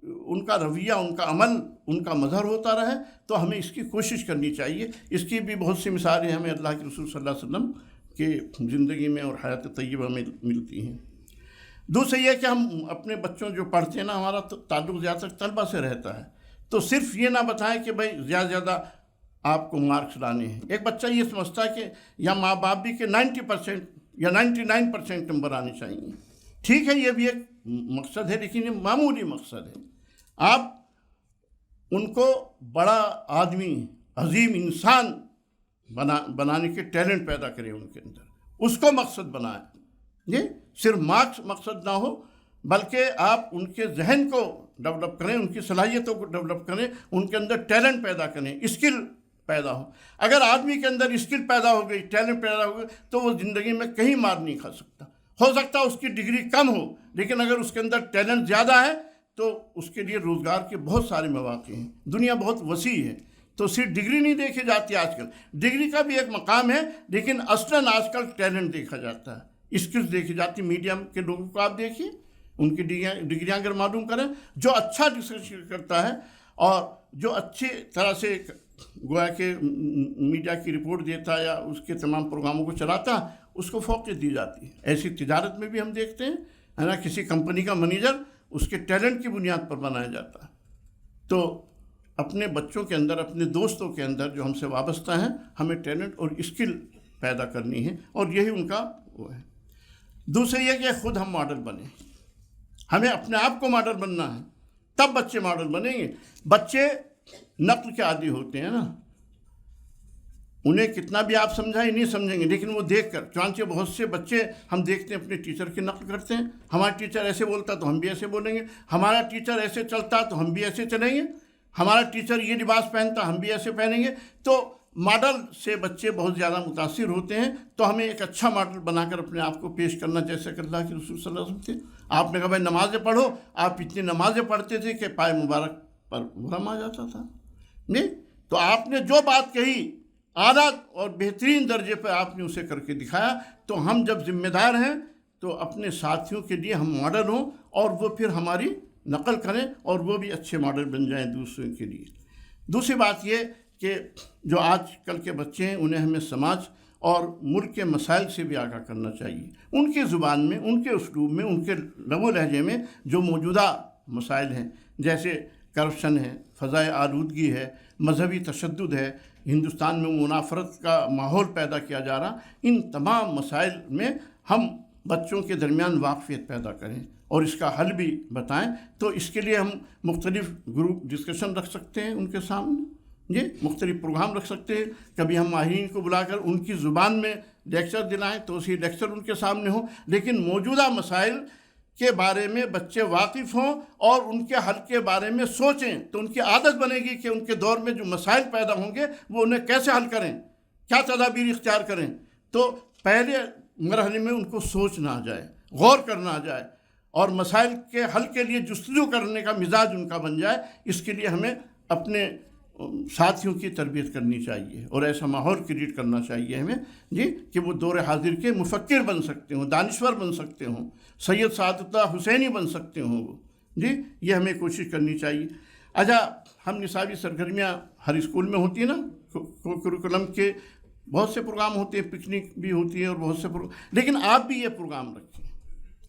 ان کا رویہ، ان کا عمل، ان کا مظہر ہوتا رہے. تو ہمیں اس کی کوشش کرنی چاہیے. اس کی بھی بہت سی مثالیں ہمیں اللہ کے رسول صلی اللہ علیہ وسلم کی زندگی میں اور حیات طیبہ میں ملتی ہیں. دوسرے یہ کہ ہم اپنے بچوں جو پڑھتے ہیں نا، ہمارا تعلق زیادہ تر طلبہ سے رہتا ہے، تو صرف یہ نہ بتائیں کہ بھائی زیادہ زیادہ آپ کو مارکس لانے ہیں. ایک بچہ یہ سمجھتا ہے کہ، یا ماں باپ بھی، کہ 90% یا 99% نمبر آنے چاہیے. ٹھیک ہے، یہ بھی ایک مقصد ہے، لیکن یہ معمولی مقصد ہے. آپ ان کو بڑا آدمی، عظیم انسان بنانے کے ٹیلنٹ پیدا کریں ان کے اندر، اس کو مقصد بنائیں. یہ صرف مارکس مقصد نہ ہو، بلکہ آپ ان کے ذہن کو ڈیولپ کریں، ان کی صلاحیتوں کو ڈیولپ کریں، ان کے اندر ٹیلنٹ پیدا کریں، اسکل پیدا ہو. اگر آدمی کے اندر اسکل پیدا ہو گئی، ٹیلنٹ پیدا ہو گئی، تو وہ زندگی میں کہیں مار نہیں کھا سکتا. ہو سکتا ہے اس کی ڈگری کم ہو، لیکن اگر اس کے اندر ٹیلنٹ زیادہ ہے تو اس کے لیے روزگار کے بہت سارے مواقع ہیں. دنیا بہت وسیع ہے، تو صرف ڈگری نہیں دیکھی جاتی آج کل. ڈگری کا بھی ایک مقام ہے، لیکن اصلاً آج کل ٹیلنٹ دیکھا جاتا ہے، اسکلز دیکھی جاتی. میڈیم کے لوگوں کو آپ دیکھیے، ان کی ڈگریاں اگر معلوم کریں، جو اچھا ڈسکشن کرتا ہے اور جو اچھی طرح سے گویا کہ میڈیا کی رپورٹ دیتا ہے یا اس کے تمام پروگراموں کو چلاتا ہے، اس کو فوقیت دی جاتی ہے. ایسی تجارت میں بھی ہم دیکھتے ہیں، ہے نا، کسی کمپنی کا منیجر اس کے ٹیلنٹ کی بنیاد پر بنایا جاتا ہے. تو اپنے بچوں کے اندر، اپنے دوستوں کے اندر جو ہم سے وابستہ ہیں، ہمیں ٹیلنٹ اور اسکل پیدا کرنی ہے، اور یہی ان کا وہ ہے. دوسرے یہ کہ خود ہم ماڈل بنیں. ہمیں اپنے آپ کو ماڈل بننا ہے، تب بچے ماڈل بنیں گے. بچے نقل کے عادی ہوتے ہیں نا، انہیں کتنا بھی آپ سمجھائیں نہیں سمجھیں گے، لیکن وہ دیکھ کر. چنانچہ بہت سے بچے ہم دیکھتے ہیں اپنے ٹیچر کی نقل کرتے ہیں. ہمارا ٹیچر ایسے بولتا تو ہم بھی ایسے بولیں گے، ہمارا ٹیچر ایسے چلتا تو ہم بھی ایسے چلیں گے، ہمارا ٹیچر یہ لباس پہنتا ہم بھی ایسے پہنیں گے. تو ماڈل سے بچے بہت زیادہ متاثر ہوتے ہیں، تو ہمیں ایک اچھا ماڈل بنا کر اپنے آپ کو پیش کرنا، جیسے کہ اللہ کے رسول صلی اللہ علیہ وسلم تھے۔ آپ نے کہا بھائی نمازیں پڑھو، آپ اتنی نمازیں پڑھتے تھے کہ پائے مبارک پر مرہم آ جاتا تھا، نہیں؟ تو آپ نے جو بات کہی اعلیٰ اور بہترین درجے پہ آپ نے اسے کر کے دکھایا۔ تو ہم جب ذمہ دار ہیں تو اپنے ساتھیوں کے لیے ہم ماڈل ہوں، اور وہ پھر ہماری نقل کریں، اور وہ بھی اچھے ماڈل بن جائیں دوسروں کے لیے۔ دوسری بات یہ کہ جو آج کل کے بچے ہیں، انہیں ہمیں سماج اور ملک کے مسائل سے بھی آگاہ کرنا چاہیے، ان کی زبان میں، ان کے اسلوب میں، ان کے لب و لہجے میں جو موجودہ مسائل ہیں، جیسے کرپشن ہے، فضائے آلودگی ہے، مذہبی تشدد ہے، ہندوستان میں منافرت کا ماحول پیدا کیا جا رہا، ان تمام مسائل میں ہم بچوں کے درمیان واقفیت پیدا کریں اور اس کا حل بھی بتائیں۔ تو اس کے لیے ہم مختلف گروپ ڈسکشن رکھ سکتے ہیں ان کے سامنے، جی مختلف پروگرام رکھ سکتے ہیں۔ کبھی ہم ماہرین کو بلا کر ان کی زبان میں لیکچر دلائیں تو اسی لیکچر ان کے سامنے ہوں، لیکن موجودہ مسائل کے بارے میں بچے واقف ہوں اور ان کے حل کے بارے میں سوچیں، تو ان کی عادت بنے گی کہ ان کے دور میں جو مسائل پیدا ہوں گے وہ انہیں کیسے حل کریں، کیا تدابیر اختیار کریں۔ تو پہلے مرحلے میں ان کو سوچنا آ جائے، غور کرنا آ جائے، اور مسائل کے حل کے لیے جستجو کرنے کا مزاج ان کا بن جائے۔ اس کے لیے ہمیں اپنے ساتھیوں کی تربیت کرنی چاہیے اور ایسا ماحول کریٹ کرنا چاہیے ہمیں، جی کہ وہ دور حاضر کے مفکر بن سکتے ہوں، دانشور بن سکتے ہوں، سید سعادت اللہ حسینی بن سکتے ہوں وہ، جی یہ ہمیں کوشش کرنی چاہیے۔ اچھا، ہم نصابی سرگرمیاں ہر اسکول میں ہوتی ہیں نا، کریکولم کے بہت سے پروگرام ہوتے ہیں، پکنک بھی ہوتی ہے اور بہت سے لیکن آپ بھی یہ پروگرام رکھیں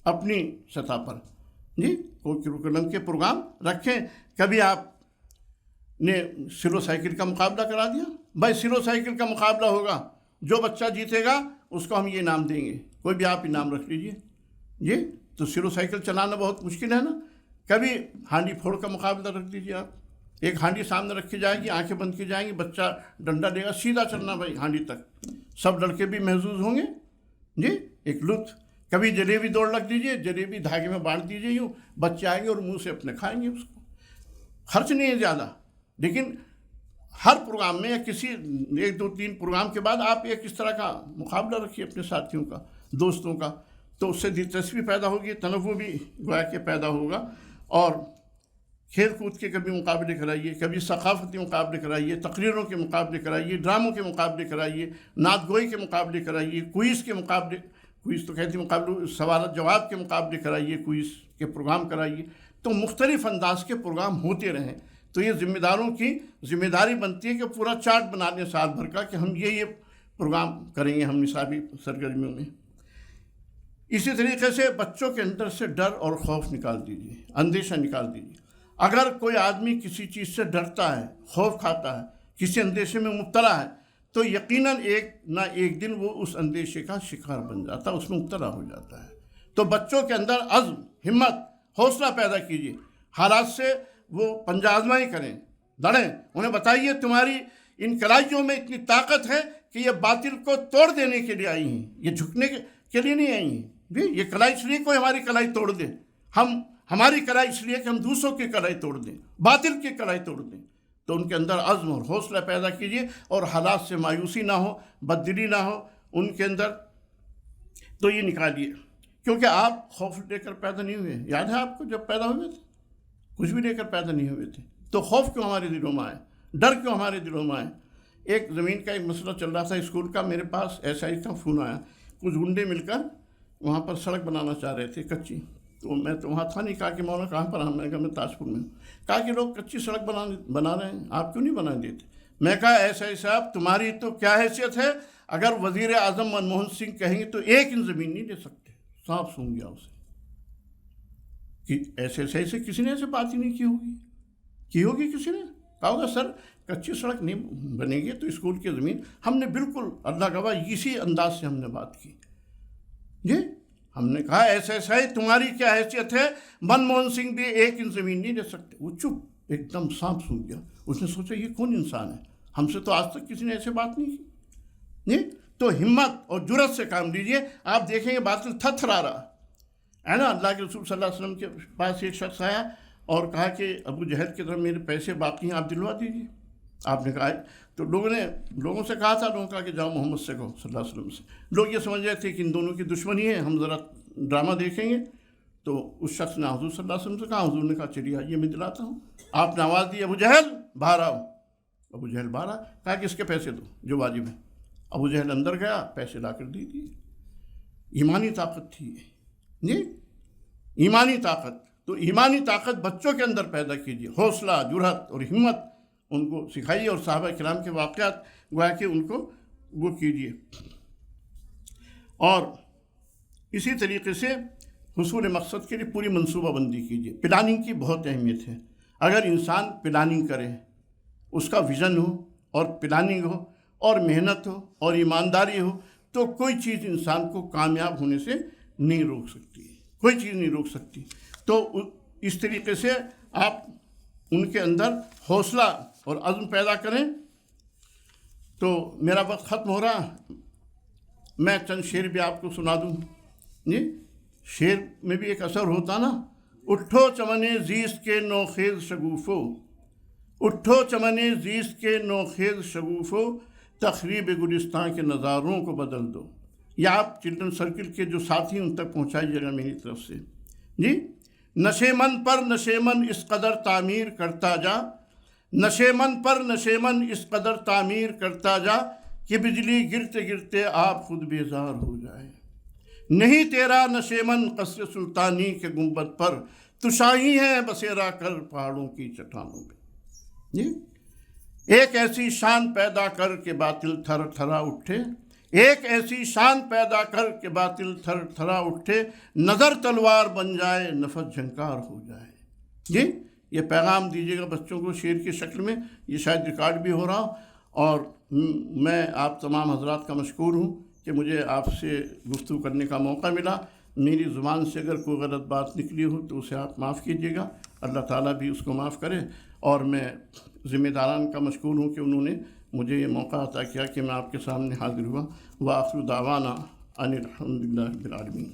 اپنی سطح پر، جی کریکولم کے پروگرام رکھیں۔ کبھی آپ نے سلو سائیکل کا مقابلہ کرا دیا، بھائی سلو سائیکل کا مقابلہ ہوگا، جو بچہ جیتے گا اس کو ہم یہ انعام دیں گے، کوئی بھی آپ انعام رکھ لیجئے، جی تو سلو سائیکل چلانا بہت مشکل ہے نا۔ کبھی ہانڈی پھوڑ کا مقابلہ رکھ دیجیے، آپ ایک ہانڈی سامنے رکھی جائے گی، آنکھیں بند کی جائیں گی، بچہ ڈنڈا لے گا، سیدھا چلنا بھائی ہانڈی تک، سب لڑکے بھی محظوظ ہوں گے، جی ایک لطف۔ کبھی جلیبی دوڑ رکھ دیجیے، جلیبی دھاگے میں بانٹ دیجیے، یوں بچے آئیں گے اور منہ سے اپنے کھائیں گے اس کو، خرچ نہیں ہے زیادہ، لیکن ہر پروگرام میں یا کسی 1-2-3 پروگرام کے بعد آپ ایک اس طرح کا مقابلہ رکھیے اپنے ساتھیوں کا، دوستوں کا، تو اس سے دلچسپی پیدا ہوگی، تنوع بھی گویا کہ پیدا ہوگا۔ اور کھیل کود کے کبھی مقابلے کرائیے، کبھی ثقافتی مقابلے کرائیے، تقریروں کے مقابلے کرائیے، ڈراموں کے مقابلے کرائیے، نعت گوئی کے مقابلے کرائیے، کوئز کے مقابلے، کوئز تو کہتے ہیں مقابلے، سوال جواب کے مقابلے کرائیے، کوئز کے پروگرام کرائیے، تو مختلف انداز کے پروگرام ہوتے رہیں۔ تو یہ ذمہ داروں کی ذمہ داری بنتی ہے کہ پورا چارٹ بنا لیں سال بھر کا کہ ہم یہ پروگرام کریں گے ہم نصابی سرگرمیوں میں۔ اسی طریقے سے بچوں کے اندر سے ڈر اور خوف نکال دیجیے، اندیشہ نکال دیجیے۔ اگر کوئی آدمی کسی چیز سے ڈرتا ہے، خوف کھاتا ہے، کسی اندیشے میں مبتلا ہے، تو یقیناً ایک نہ ایک دن وہ اس اندیشے کا شکار بن جاتا ہے، اس میں مبتلا ہو جاتا ہے۔ تو بچوں کے اندر عزم، ہمت، حوصلہ پیدا کیجیے، حالات سے وہ پنجہ آزمائی کریں، لڑیں، انہیں بتائیے تمہاری ان کلائیوں میں اتنی طاقت ہے کہ یہ باطل کو توڑ دینے کے لیے آئی ہیں، یہ جھکنے کے لیے نہیں آئی ہیں، جی یہ کلائی اس لیے کوئی ہماری کلائی توڑ دے، ہماری کلائی اس لیے کہ ہم دوسروں کی کلائی توڑ دیں، باطل کی کلائی توڑ دیں۔ تو ان کے اندر عزم اور حوصلہ پیدا کیجیے، اور حالات سے مایوسی نہ ہو، بددلی نہ ہو ان کے اندر، تو یہ نکالیے، کیونکہ آپ خوف لے کر پیدا نہیں ہوئے، یاد ہے آپ کو جب پیدا ہوئے تھے کچھ بھی لے کر پیدا نہیں ہوئے تھے، تو خوف کیوں ہمارے دلوں میں آئے، ڈر کیوں ہمارے دلوں میں آئے۔ ایک زمین کا ایک مسئلہ چل رہا تھا اسکول کا، میرے پاس SI کا فون آیا، کچھ گنڈے مل کر وہاں پر سڑک بنانا چاہ رہے تھے کچی، تو میں تو وہاں تھا نہیں، کہا کہ مولانا کہاں پر میں نے کہا میں تاج پور میں ہوں، کہا کہ لوگ کچی سڑک بنا رہے ہیں، آپ کیوں نہیں بنا دیتے؟ میں کہا SI صاحب تمہاری تو کیا حیثیت ہے، اگر وزیر اعظم منموہن سنگھ کہیں گے تو 1 انچ زمین نہیں لے سکتے، صاف سن گیا اسے کہ ایسے کسی نے ایسے بات ہی نہیں کی ہوگی کسی نے، کہا ہوگا سر کچی سڑک نہیں بنے گی تو اسکول کی زمین، ہم نے بالکل اللہ گواہ اسی انداز سے ہم نے بات کی، جی ہم نے کہا ایسے تمہاری کیا حیثیت ہے، منموہن سنگھ بھی 1 انچ زمین نہیں لے سکتے، وہ چپ ایک دم سانپ سن گیا، اس نے سوچا یہ کون انسان ہے، ہم سے تو آج تک کسی نے ایسے بات نہیں کی، نہیں تو ہمت اور جرأت سے کام لیجیے، آپ دیکھیں گے باطل تھرتھرا رہا ہے نا۔ اللہ کے رسول صلی اللہ علیہ وسلم کے پاس ایک شخص آیا اور کہا کہ ابو جہل کی طرف میرے پیسے باقی ہیں، آپ دلوا دیجیے، آپ نے کہا تو لوگوں سے کہا تھا، لوگوں نے کہا کہ جاؤ محمد سے کہو صلی اللہ علیہ وسلم سے. لوگ یہ سمجھ رہے تھے کہ ان دونوں کی دشمنی ہے، ہم ذرا ڈرامہ دیکھیں گے. تو اس شخص نے حضور صلی اللہ علیہ وسلم سے کہا، حضور نے کہا چلیے آئیے میں دلاتا ہوں. آپ نے آواز دی ابو جہل باہر آؤ. ابو جہل باہر آیا، کہا کہ اس کے پیسے دو جو واجب ہے. ابو جہل اندر گیا، پیسے لا کر دے دیے. ایمانی طاقت تھی جی، ایمانی طاقت. تو ایمانی طاقت بچوں کے اندر پیدا کیجیے، حوصلہ، جرأت اور ہمت ان کو سکھائیے، اور صحابہ کرام کے واقعات گویا کہ ان کو وہ کیجیے. اور اسی طریقے سے حصول مقصد کے لیے پوری منصوبہ بندی کیجیے. پلاننگ کی بہت اہمیت ہے. اگر انسان پلاننگ کرے، اس کا ویژن ہو اور پلاننگ ہو اور محنت ہو اور ایمانداری ہو، تو کوئی چیز انسان کو کامیاب ہونے سے نہیں روک سکتی، کوئی چیز نہیں روک سکتی. تو اس طریقے سے آپ ان کے اندر حوصلہ اور عزم پیدا کریں. تو میرا وقت ختم ہو رہا، میں چند شعر بھی آپ کو سنا دوں. جی، شعر میں بھی ایک اثر ہوتا نا. اٹھو چمن زیست کے نوخیز شگوفو، اٹھو چمن زیست کے نوخیز شگوفو، تخریب گلستان کے نظاروں کو بدل دو. یہ آپ چلڈرن سرکل کے جو ساتھی ان تک پہنچائیے گا میری طرف سے. جی، نشے من پر نشے من اس قدر تعمیر کرتا جا، نشے من پر نشے من اس قدر تعمیر کرتا جا کہ بجلی گرتے گرتے آپ خود بیزار ہو جائے. نہیں تیرا نشے من قصر سلطانی کے گنبد پر، تو شاہی ہے بسیرا کر پہاڑوں کی چٹانوں پہ. جی، ایک ایسی شان پیدا کر کے باطل تھر تھرا اٹھے، ایک ایسی شان پیدا کر کے باطل تھر تھرا اٹھے، نظر تلوار بن جائے نفس جھنکار ہو جائے. جی، یہ پیغام دیجیے گا بچوں کو شعر کی شکل میں. یہ شاید ریکارڈ بھی ہو رہا ہو. اور میں آپ تمام حضرات کا مشکور ہوں کہ مجھے آپ سے گفتگو کرنے کا موقع ملا. میری زبان سے اگر کوئی غلط بات نکلی ہو تو اسے آپ معاف کیجیے گا، اللہ تعالیٰ بھی اس کو معاف کرے. اور میں ذمہ داران کا مشکور ہوں کہ انہوں نے مجھے یہ موقع عطا کیا کہ میں آپ کے سامنے حاضر ہوا. وآخر دعوانا ان الحمد للہ رب العالمین.